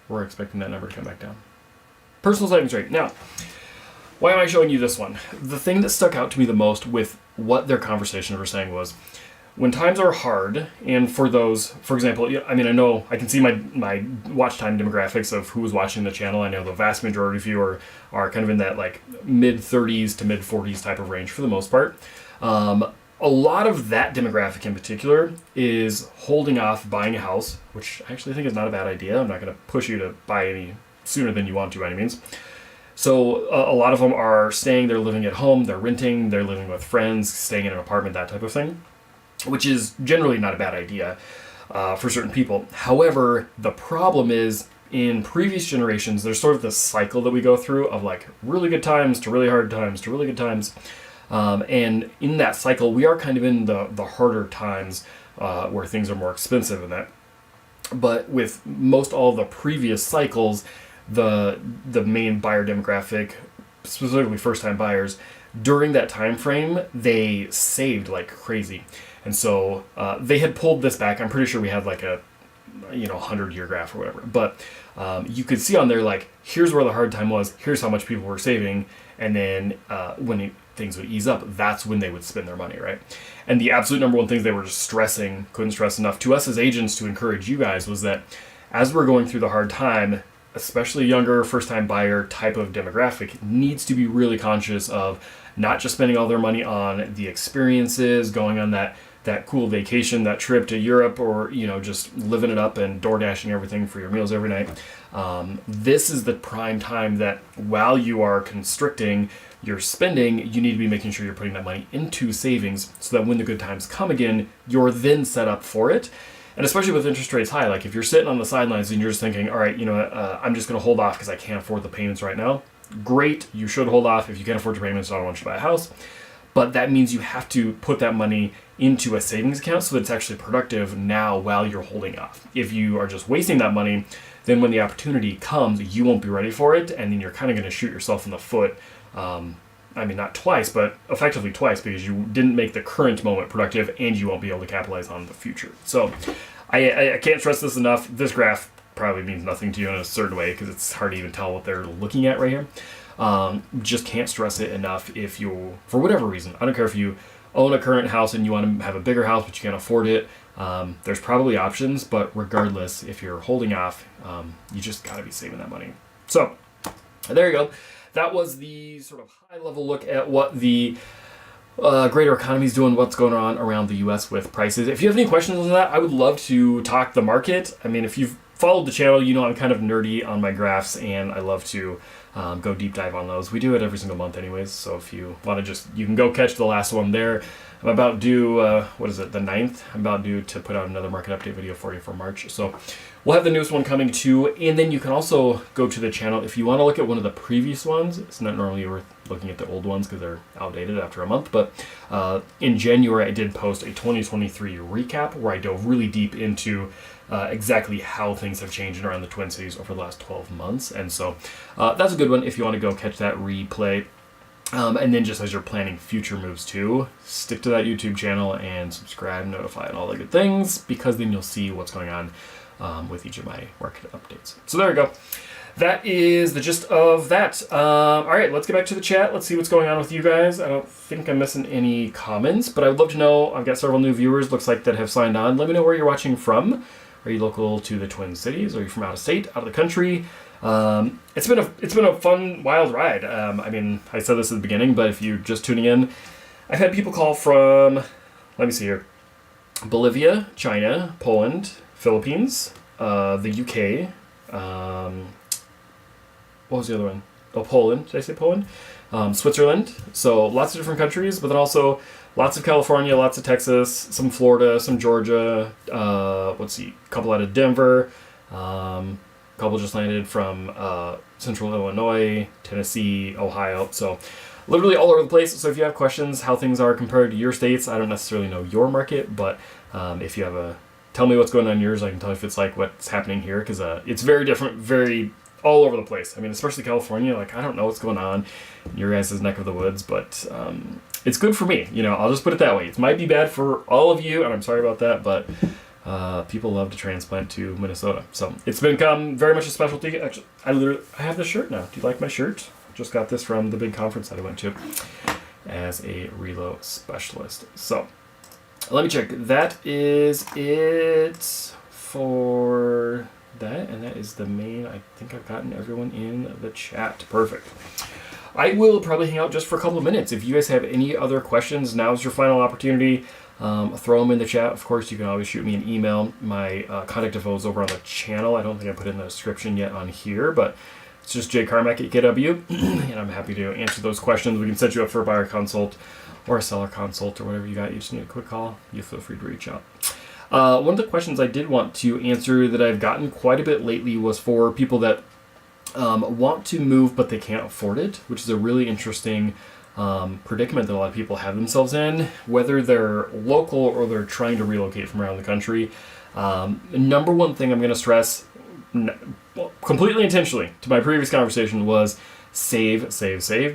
we're expecting that number to come back down. Personal savings rate. Now, why am I showing you this one? The thing that stuck out to me the most with what their conversations were saying was, when times are hard, and for those, for example, I mean, I know I can see my watch time demographics of who was watching the channel. I know the vast majority of you are kind of in that like mid 30s to mid 40s type of range for the most part. A lot of that demographic in particular is holding off buying a house, which I actually think is not a bad idea. I'm not going to push you to buy any sooner than you want to by any means. So a lot of them are staying, they're living at home, they're renting, they're living with friends, staying in an apartment, that type of thing, which is generally not a bad idea for certain people. However, the problem is in previous generations, there's sort of this cycle that we go through of like really good times to really hard times to really good times. And in that cycle, we are kind of in the harder times where things are more expensive and that. But with most all the previous cycles, the main buyer demographic, specifically first-time buyers, during that time frame, they saved like crazy. And so they had pulled this back. I'm pretty sure we had like a 100-year graph or whatever. But you could see on there, like, here's where the hard time was, here's how much people were saving, and then when things would ease up, that's when they would spend their money, right? And the absolute number one things they were just couldn't stress enough to us as agents to encourage you guys was that as we're going through the hard time, especially younger first-time buyer type of demographic needs to be really conscious of not just spending all their money on the experiences, going on that cool vacation, that trip to Europe, or just living it up and door dashing everything for your meals every night. This is the prime time that while you are constricting your spending, you need to be making sure you're putting that money into savings so that when the good times come again, you're then set up for it. And especially with interest rates high, like if you're sitting on the sidelines and you're just thinking, all right, I'm just going to hold off because I can't afford the payments right now. Great, you should hold off if you can't afford your payments. I don't want you to buy a house. but that means you have to put that money into a savings account so that it's actually productive now while you're holding off. If you are just wasting that money, then when the opportunity comes, you won't be ready for it, and then you're kind of going to shoot yourself in the foot. I mean, not twice, but effectively twice, because you didn't make the current moment productive, and you won't be able to capitalize on the future. So I can't stress this enough. This graph probably means nothing to you in a certain way, because it's hard to even tell what they're looking at right here. Just can't stress it enough. If you, for whatever reason, I don't care if you own a current house and you want to have a bigger house but you can't afford it, there's probably options, but regardless, if you're holding off, you just got to be saving that money. So there you go. That was the sort of high level look at what the greater economy is doing, what's going on around the US with prices. If you have any questions on that, I would love to talk the market. I mean, if you've followed the channel, you know I'm kind of nerdy on my graphs, and I love to go deep dive on those. We do it every single month anyways, so if you want to you can go catch the last one there. I'm about due, the 9th? I'm about due to put out another market update video for you for March. So we'll have the newest one coming too. And then you can also go to the channel if you want to look at one of the previous ones. It's not normally worth looking at the old ones because they're outdated after a month. But in January, I did post a 2023 recap where I dove really deep into exactly how things have changed around the Twin Cities over the last 12 months. And so that's a good one if you want to go catch that replay. And then just as you're planning future moves too, stick to that YouTube channel and subscribe, notify, and all the good things, because then you'll see what's going on with each of my market updates. So there we go. That is the gist of that. All right, let's get back to the chat. Let's see what's going on with you guys. I don't think I'm missing any comments, but I would love to know. I've got several new viewers, looks like, that have signed on. Let me know where you're watching from. Are you local to the Twin Cities? Are you from out of state, out of the country? It's been a fun, wild ride. I mean, I said this at the beginning, but if you're just tuning in, I've had people call from, let me see here, Bolivia, China, Poland, Philippines, the UK, what was the other one? Oh, Poland. Did I say Poland? Switzerland. So lots of different countries, but then also lots of California, lots of Texas, some Florida, some Georgia, a couple out of Denver, couple just landed from central Illinois, Tennessee, Ohio. So literally all over the place. So if you have questions how things are compared to your states, I don't necessarily know your market, but if you have tell me what's going on in yours. I can tell you if it's like what's happening here, because it's very different, very all over the place. I mean, especially California, like I don't know what's going on in your guys' neck of the woods, but it's good for me. I'll just put it that way. It might be bad for all of you, and I'm sorry about that, but people love to transplant to Minnesota. So it's become very much a specialty. Actually, I have this shirt now. Do you like my shirt? Just got this from the big conference that I went to as a relo specialist. So let me check. That is it for that, and that is the main. I think I've gotten everyone in the chat. Perfect. I will probably hang out just for a couple of minutes. If you guys have any other questions, now's your final opportunity. Throw them in the chat. Of course, you can always shoot me an email. My contact info is over on the channel. I don't think I put it in the description yet on here, but it's just jcarmack@KW, and I'm happy to answer those questions. We can set you up for a buyer consult or a seller consult or whatever you got. You just need a quick call. You feel free to reach out. One of the questions I did want to answer that I've gotten quite a bit lately was for people that want to move but they can't afford it, which is a really interesting predicament that a lot of people have themselves in, whether they're local or they're trying to relocate from around the country. Number one thing I'm going to stress completely intentionally to my previous conversation was save,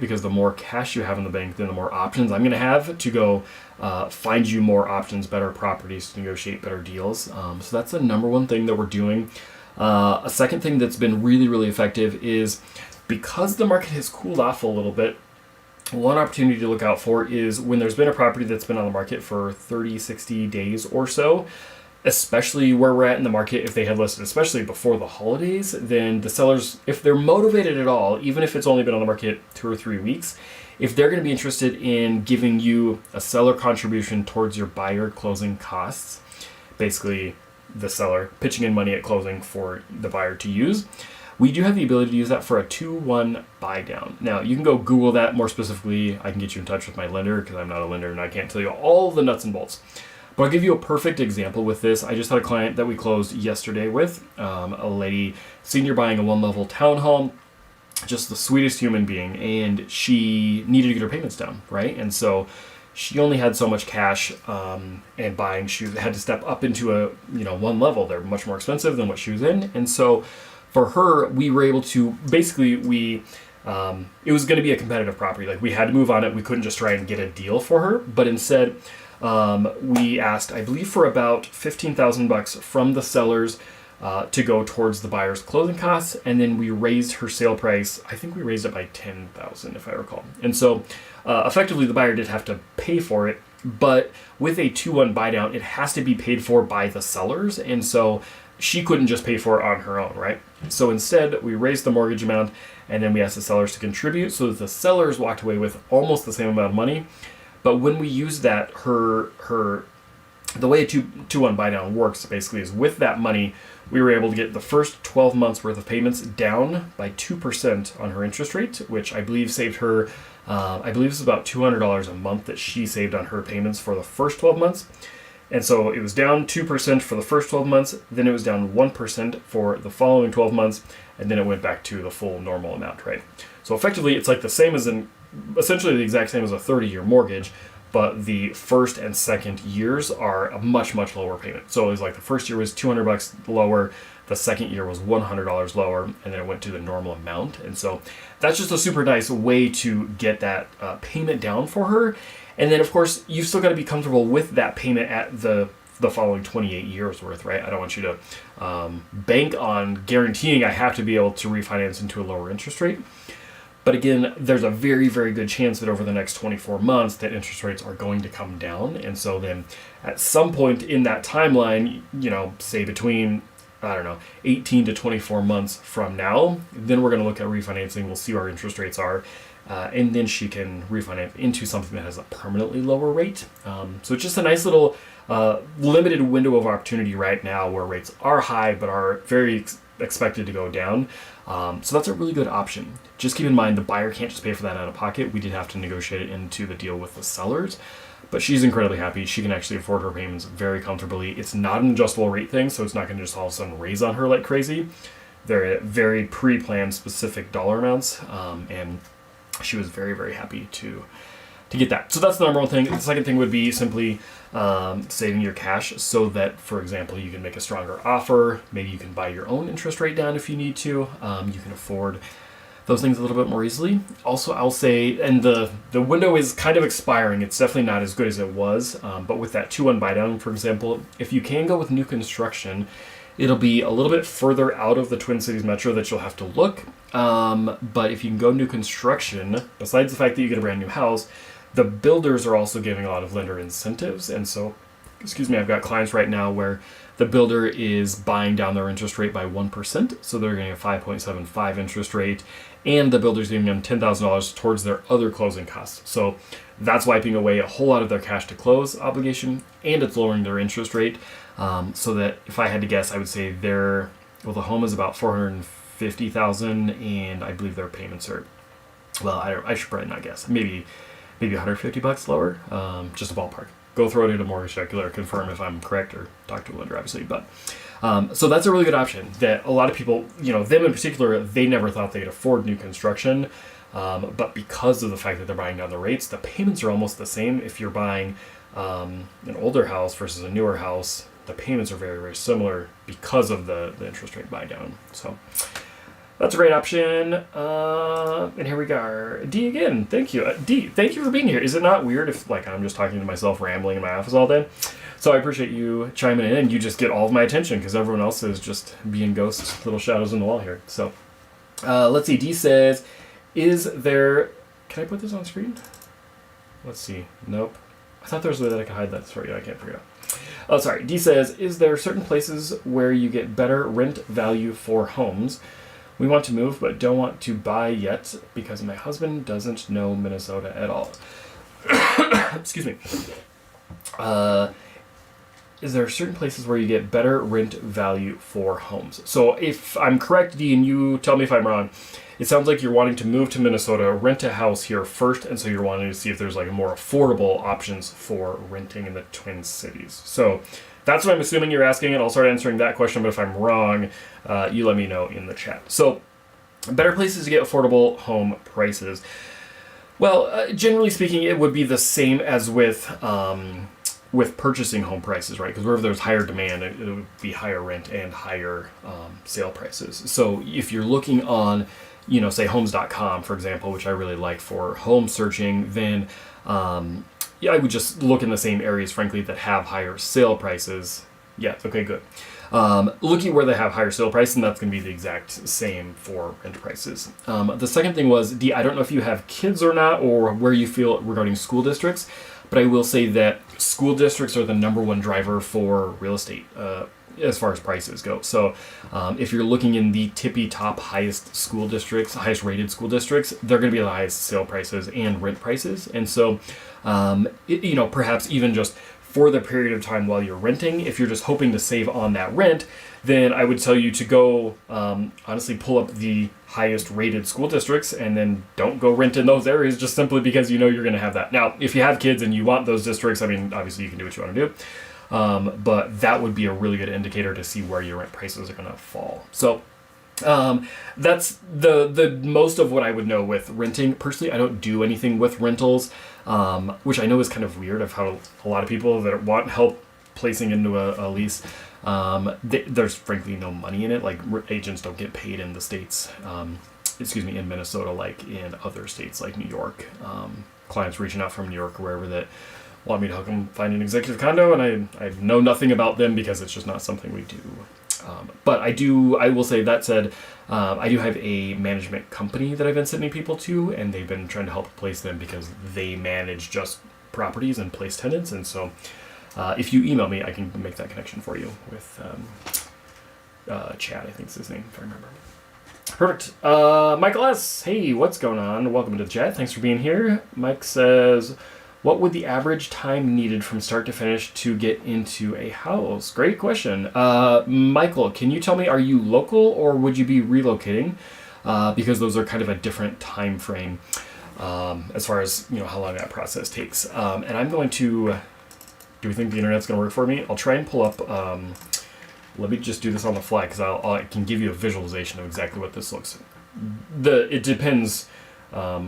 because the more cash you have in the bank, then the more options I'm going to have to go find you more options, better properties to negotiate better deals. So that's the number one thing that we're doing. A second thing that's been really, really effective is because the market has cooled off a little bit, one opportunity to look out for is when there's been a property that's been on the market for 30, 60 days or so, especially where we're at in the market, if they had listed, especially before the holidays, then the sellers, if they're motivated at all, even if it's only been on the market 2 or 3 weeks, if they're going to be interested in giving you a seller contribution towards your buyer closing costs, basically the seller pitching in money at closing for the buyer to use, we do have the ability to use that for a 2-1 buy down. Now, you can go Google that more specifically. I can get you in touch with my lender because I'm not a lender and I can't tell you all the nuts and bolts. But I'll give you a perfect example with this. I just had a client that we closed yesterday with, a lady, senior buying a 1-level townhome. just the sweetest human being, and she needed to get her payments down, right? And so she only had so much cash, and buying shoes had to step up into a one level. They're much more expensive than what she was in, and so for her, we were able to basically it was going to be a competitive property. Like, we had to move on it. We couldn't just try and get a deal for her, but instead we asked, I believe, for about $15,000 from the sellers to go towards the buyer's closing costs, and then we raised her sale price. I think we raised it by $10,000, if I recall. And so effectively the buyer did have to pay for it, but with a 2-1 buy down, it has to be paid for by the sellers, and so she couldn't just pay for it on her own, right? So instead, we raised the mortgage amount, and then we asked the sellers to contribute, so that the sellers walked away with almost the same amount of money. But when we used that, the way a 2-1 buy down works basically is, with that money, we were able to get the first 12 months worth of payments down by 2% on her interest rate, which I believe saved her, I believe it's about $200 a month that she saved on her payments for the first 12 months. And so it was down 2% for the first 12 months, then it was down 1% for the following 12 months, and then it went back to the full normal amount, right? So effectively, it's like the same as essentially the exact same as a 30-year mortgage, but the first and second years are a much, much lower payment. So it was like the first year was $200 lower, the second year was $100 lower, and then it went to the normal amount. And so that's just a super nice way to get that payment down for her. And then, of course, you've still got to be comfortable with that payment at the following 28 years worth, right? I don't want you to bank on guaranteeing I have to be able to refinance into a lower interest rate. But again, there's a very, very good chance that over the next 24 months that interest rates are going to come down. And so then at some point in that timeline, say between, 18 to 24 months from now, then we're going to look at refinancing. We'll see where our interest rates are. And then she can refinance into something that has a permanently lower rate. So it's just a nice little limited window of opportunity right now where rates are high but are very expected to go down. So that's a really good option. Just keep in mind the buyer can't just pay for that out of pocket. We did have to negotiate it into the deal with the sellers. But she's incredibly happy. She can actually afford her payments very comfortably. It's not an adjustable rate thing, so it's not going to just all of a sudden raise on her like crazy. They're at very pre-planned specific dollar amounts, and she was very, very happy to get that. So that's the number one thing. The second thing would be simply saving your cash so that, for example, you can make a stronger offer. Maybe you can buy your own interest rate down if you need to. You can afford those things a little bit more easily. Also, I'll say, and the window is kind of expiring. It's definitely not as good as it was. But with that 2-1 buy down, for example, if you can go with new construction, it'll be a little bit further out of the Twin Cities metro that you'll have to look. But if you can go new construction, besides the fact that you get a brand new house, the builders are also giving a lot of lender incentives. And so, I've got clients right now where the builder is buying down their interest rate by 1%. So they're getting a 5.75 interest rate, and the builder's giving them $10,000 towards their other closing costs. So that's wiping away a whole lot of their cash to close obligation, and it's lowering their interest rate. So that if I had to guess, I would say the home is about $450,000, and I believe their payments are, I should probably not guess, maybe $150 lower, just a ballpark. Go throw it into Mortgage Calculator, confirm if I'm correct, or talk to a lender, obviously. But so that's a really good option that a lot of people, them in particular, they never thought they could afford new construction. But because of the fact that they're buying down the rates, the payments are almost the same. If you're buying an older house versus a newer house, the payments are very, very similar because of the interest rate buy down. So that's a great option. And here we go. D again. Thank you. D, thank you for being here. Is it not weird if I'm just talking to myself rambling in my office all day? So I appreciate you chiming in, and you just get all of my attention because everyone else is just being ghosts, little shadows in the wall here. So let's see. D says, is there... Can I put this on screen? Let's see. Nope. I thought there was a way that I could hide that for you. I can't figure it out. Oh, sorry. D says, is there certain places where you get better rent value for homes? We want to move, but don't want to buy yet because my husband doesn't know Minnesota at all. Excuse me. Is there certain places where you get better rent value for homes? So if I'm correct, D, and you tell me if I'm wrong, it sounds like you're wanting to move to Minnesota, rent a house here first, and so you're wanting to see if there's more affordable options for renting in the Twin Cities. So that's what I'm assuming you're asking, and I'll start answering that question, but if I'm wrong, you let me know in the chat. So Better places to get affordable home prices. Well, generally speaking, it would be the same as with purchasing home prices, right? Because wherever there's higher demand, it would be higher rent and higher sale prices. So if you're looking on, say Homes.com, for example, which I really like for home searching, then I would just look in the same areas, frankly, that have higher sale prices. Yeah, okay, good. Looking where they have higher sale price, and that's going to be the exact same for rent prices. The second thing was, Dee, I don't know if you have kids or not, or where you feel regarding school districts, but I will say that school districts are the number one driver for real estate as far as prices go. So if you're looking in the tippy top highest school districts, highest rated school districts, they're going to be the highest sale prices and rent prices. And so, perhaps even just for the period of time while you're renting, if you're just hoping to save on that rent, then I would tell you to go, honestly, pull up the highest rated school districts and then don't go rent in those areas just simply because you're going to have that. Now, if you have kids and you want those districts, I mean, obviously you can do what you want to do. But that would be a really good indicator to see where your rent prices are going to fall. So that's the most of what I would know with renting. Personally, I don't do anything with rentals, which I know is kind of weird of how a lot of people that want help placing into a lease, there's frankly no money in it. Like agents don't get paid in the States, in Minnesota, like in other states like New York. Clients reaching out from New York or wherever that want me to help them find an executive condo, and I know nothing about them because it's just not something we do. But I will say that said, I do have a management company that I've been sending people to, and they've been trying to help place them because they manage just properties and place tenants. And so if you email me, I can make that connection for you with Chad, I think is his name, if I remember. Perfect. Michael S. Hey, what's going on? Welcome to the chat. Thanks for being here. Mike says, what would the average time needed from start to finish to get into a house? Great question. Michael, can you tell me, are you local or would you be relocating? Because those are kind of a different time frame as far as how long that process takes. And I'm going to, do we think the internet's going to work for me? I'll try and pull up, let me just do this on the fly because I can give you a visualization of exactly what this looks like. It depends. I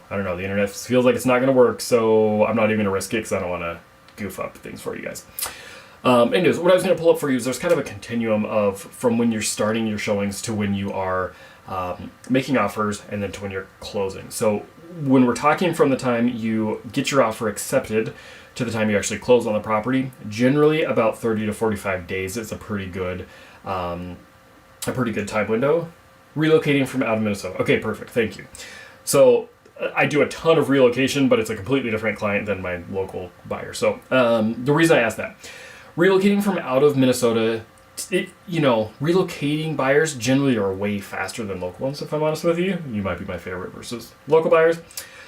don't know. The internet feels like it's not going to work, so I'm not even going to risk it because I don't want to goof up things for you guys. Anyways, what I was going to pull up for you is there's kind of a continuum of from when you're starting your showings to when you are making offers and then to when you're closing. So when we're talking from the time you get your offer accepted to the time you actually close on the property, generally about 30 to 45 days is a pretty good time window. Relocating from out of Minnesota. Okay, perfect. Thank you. So I do a ton of relocation, but it's a completely different client than my local buyer. So the reason I asked that, relocating from out of Minnesota, relocating buyers generally are way faster than local ones, if I'm honest with you. You might be my favorite versus local buyers.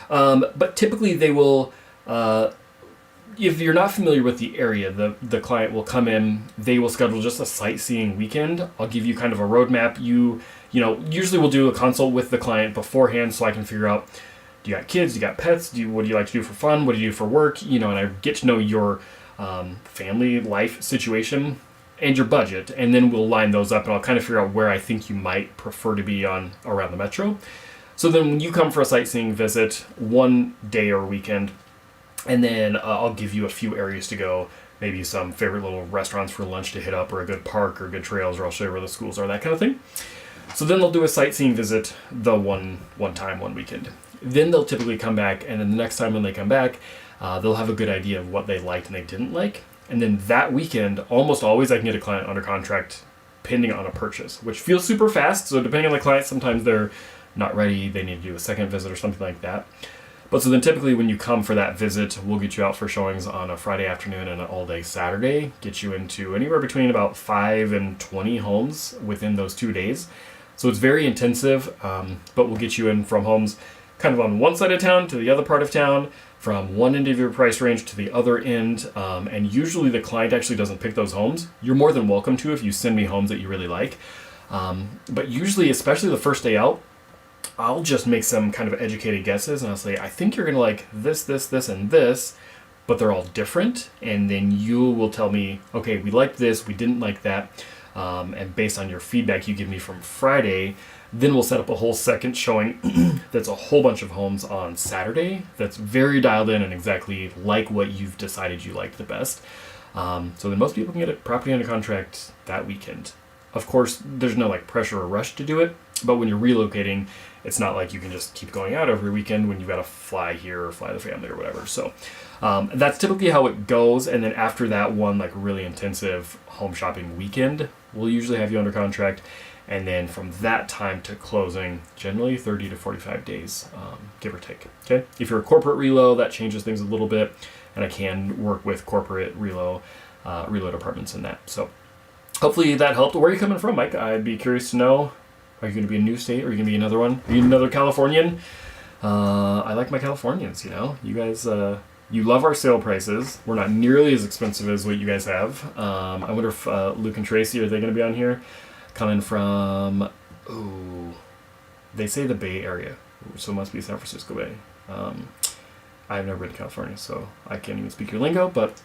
But typically they will, if you're not familiar with the area, the client will come in, they will schedule just a sightseeing weekend. I'll give you kind of a roadmap. Usually we'll do a consult with the client beforehand so I can figure out, do you got kids, do you got pets, what do you like to do for fun, what do you do for work, and I get to know your family life situation and your budget, and then we'll line those up and I'll kind of figure out where I think you might prefer to be around the metro. So then when you come for a sightseeing visit, one day or weekend, and then I'll give you a few areas to go, maybe some favorite little restaurants for lunch to hit up, or a good park or good trails, or I'll show you where the schools are, that kind of thing. So then they'll do a sightseeing visit the one weekend. Then they'll typically come back, and then the next time when they come back, they'll have a good idea of what they liked and they didn't like. And then that weekend, almost always I can get a client under contract pending on a purchase, which feels super fast. So depending on the client, sometimes they're not ready, they need to do a second visit or something like that. But so then typically when you come for that visit, we'll get you out for showings on a Friday afternoon and an all-day Saturday, get you into anywhere between about 5 and 20 homes within those 2 days. So it's very intensive, but we'll get you in from homes kind of on one side of town to the other part of town, from one end of your price range to the other end, and usually the client actually doesn't pick those homes. You're more than welcome to if you send me homes that you really like. But usually, especially the first day out, I'll just make some kind of educated guesses and I'll say, I think you're going to like this, this, this, and this, but they're all different. And then you will tell me, okay, we liked this, we didn't like that. And based on your feedback you give me from Friday, Then we'll set up a whole second showing that's a whole bunch of homes on Saturday that's very dialed in and exactly like what you've decided you liked the best. So then most people can get a property under contract that weekend. Of course, there's no like pressure or rush to do it, but when you're relocating, it's not like you can just keep going out every weekend when you've got to fly here or fly the family or whatever. So that's typically how it goes. And then after that one like really intensive home shopping weekend, we'll usually have you under contract. And then from that time to closing, generally 30 to 45 days, give or take. Okay. If you're a corporate relo, that changes things a little bit, and I can work with corporate relo departments in that. So hopefully that helped. Where are you coming from, Mike? I'd be curious to know. Are you going to be a new state? Or are you going to be another one? Are you another Californian? I like my Californians. You know, you guys. You love our sale prices. We're not nearly as expensive as what you guys have. I wonder if Luke and Tracy, are they going to be on here? Coming from, they say the Bay Area, so it must be San Francisco Bay. I've never been to California, so I can't even speak your lingo, but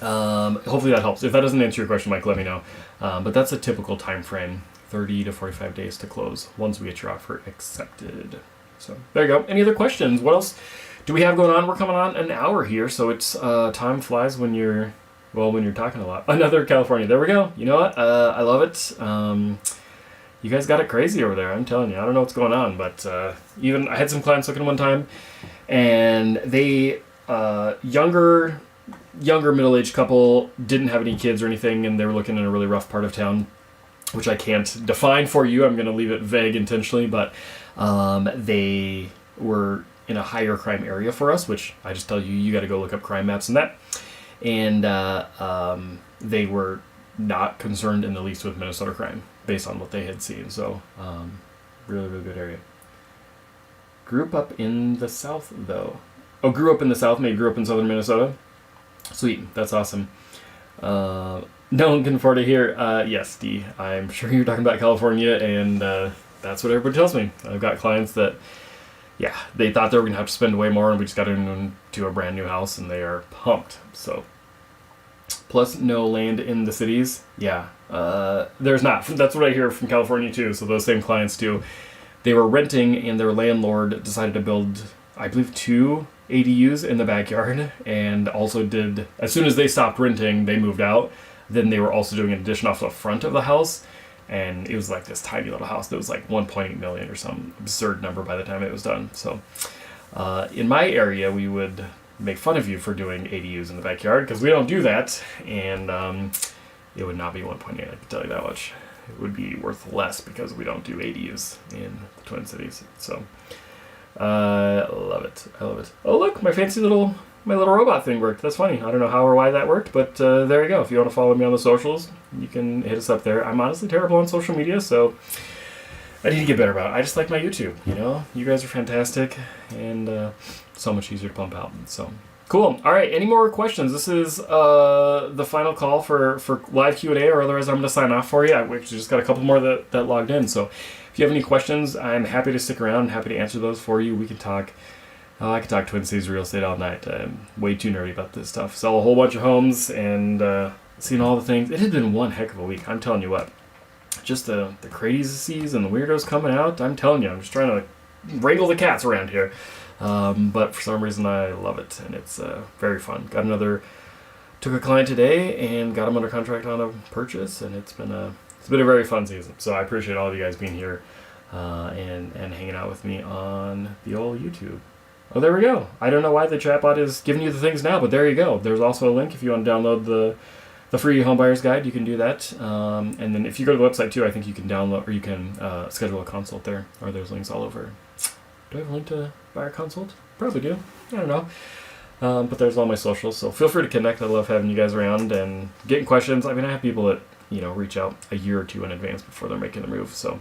hopefully that helps. If that doesn't answer your question, Mike, let me know. But that's a typical time frame, 30 to 45 days to close once we get your offer accepted. So there you go. Any other questions? What else do we have going on? We're coming on an hour here, so it's time flies when you're talking a lot. Another California. There we go. You know what? I love it. You guys got it crazy over there. I'm telling you. I don't know what's going on, but even I had some clients looking one time, and they younger middle-aged couple, didn't have any kids or anything, and they were looking in a really rough part of town, which I can't define for you. I'm going to leave it vague intentionally, but they were in a higher crime area for us, which I just tell you, you got to go look up crime maps and that. And they were not concerned in the least with Minnesota crime based on what they had seen. So really, really good area. Grew up in the South, though. Oh, grew up in the South, maybe grew up in southern Minnesota. Sweet, that's awesome. No one can afford to hear. Yes, D, I'm sure you're talking about California, and that's what everybody tells me. I've got clients that, yeah, they thought they were going to have to spend way more, and we just got into a brand new house, and they are pumped. So, plus no land in the cities. Yeah, there's not. That's what I hear from California too. So those same clients too. They were renting, and their landlord decided to build, I believe, 2 ADUs in the backyard, and also did, as soon as they stopped renting, they moved out. Then they were also doing an addition off the front of the house. And it was like this tiny little house that was like 1.8 million or some absurd number by the time it was done. So in my area, we would make fun of you for doing ADUs in the backyard because we don't do that. And it would not be 1.8, I can tell you that much. It would be worth less because we don't do ADUs in the Twin Cities. So I love it. I love it. Oh, look, my little robot thing worked. That's funny. I don't know how or why that worked, but there you go. If you want to follow me on the socials, you can hit us up there. I'm honestly terrible on social media, so I need to get better about it. I just like my YouTube, you know? You guys are fantastic, and so much easier to pump out. So, cool. All right, any more questions? This is the final call for live Q&A, or otherwise I'm going to sign off for you. We just got a couple more that logged in, so if you have any questions, I'm happy to stick around and happy to answer those for you. We can talk. I could talk Twin Cities real estate all night. I'm way too nerdy about this stuff. Sell a whole bunch of homes and seen all the things. It had been one heck of a week. I'm telling you what. Just the crazies and the weirdos coming out. I'm telling you, I'm just trying to wrangle the cats around here. But for some reason, I love it, and it's very fun. Took a client today and got him under contract on a purchase, and it's been a very fun season. So I appreciate all of you guys being here and hanging out with me on the old YouTube. Oh, there we go. I don't know why the chatbot is giving you the things now, but there you go. There's also a link if you want to download the free home buyer's guide. You can do that. And then if you go to the website too, I think you can download or you can schedule a consult there. Or there's links all over. Do I have a link to buyer consult? Probably do. I don't know. But there's all my socials, so feel free to connect. I love having you guys around and getting questions. I mean, I have people that reach out a year or two in advance before they're making the move, so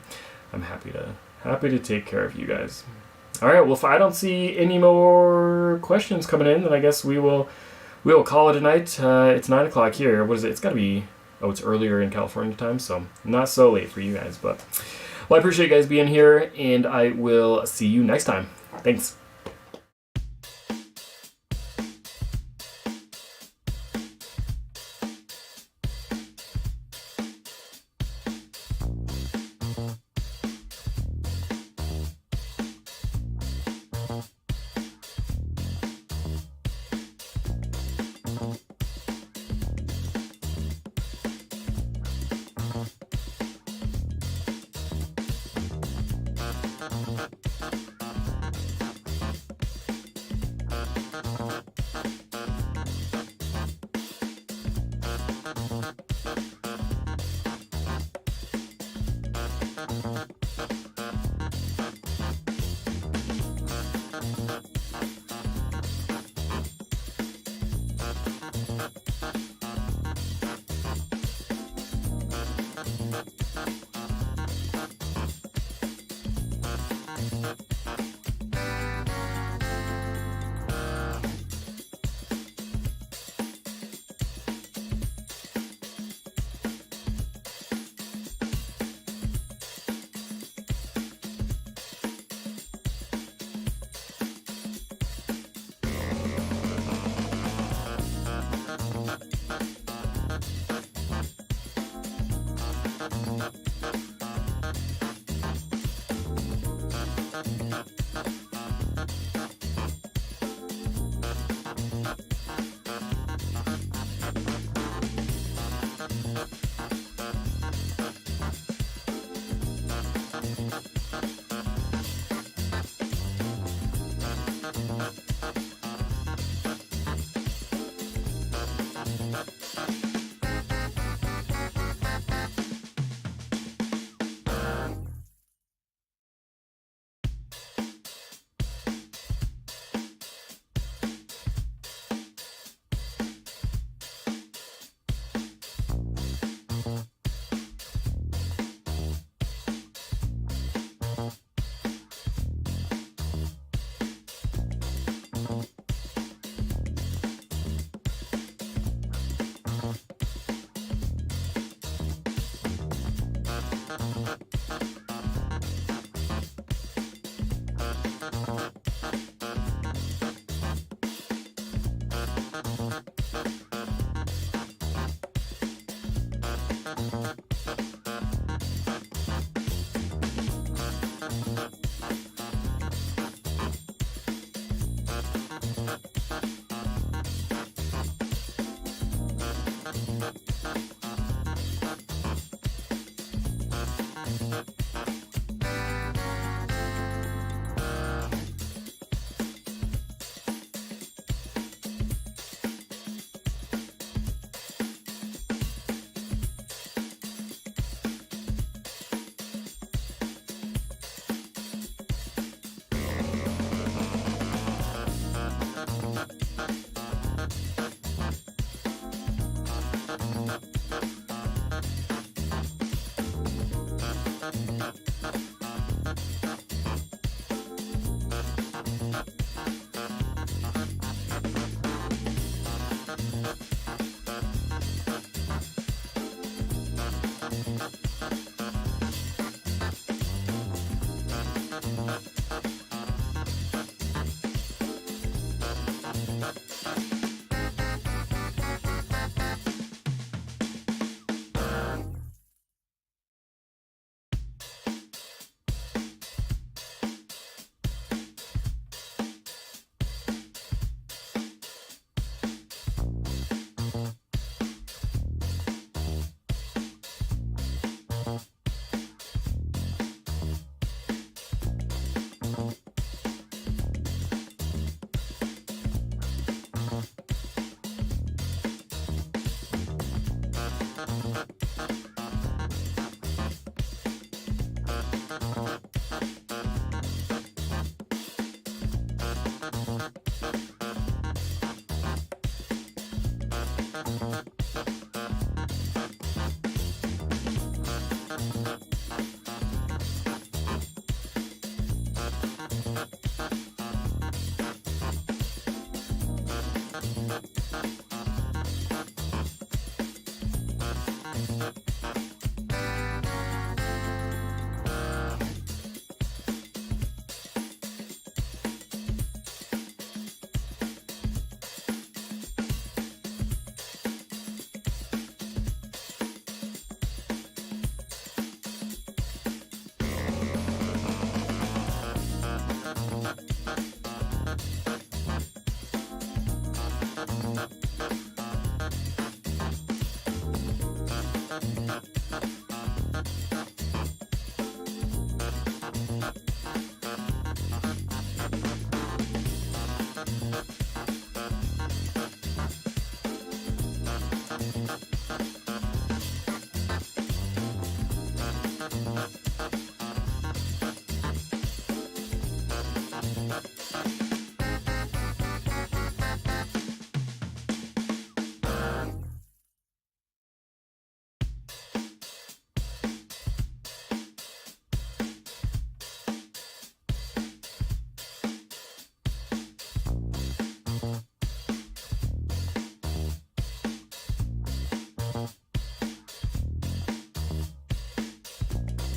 I'm happy to take care of you guys. All right, well, if I don't see any more questions coming in, then I guess we will call it a night. It's 9 o'clock here. What is it? It's got to be, it's earlier in California time, so not so late for you guys. But, well, I appreciate you guys being here, and I will see you next time. Thanks.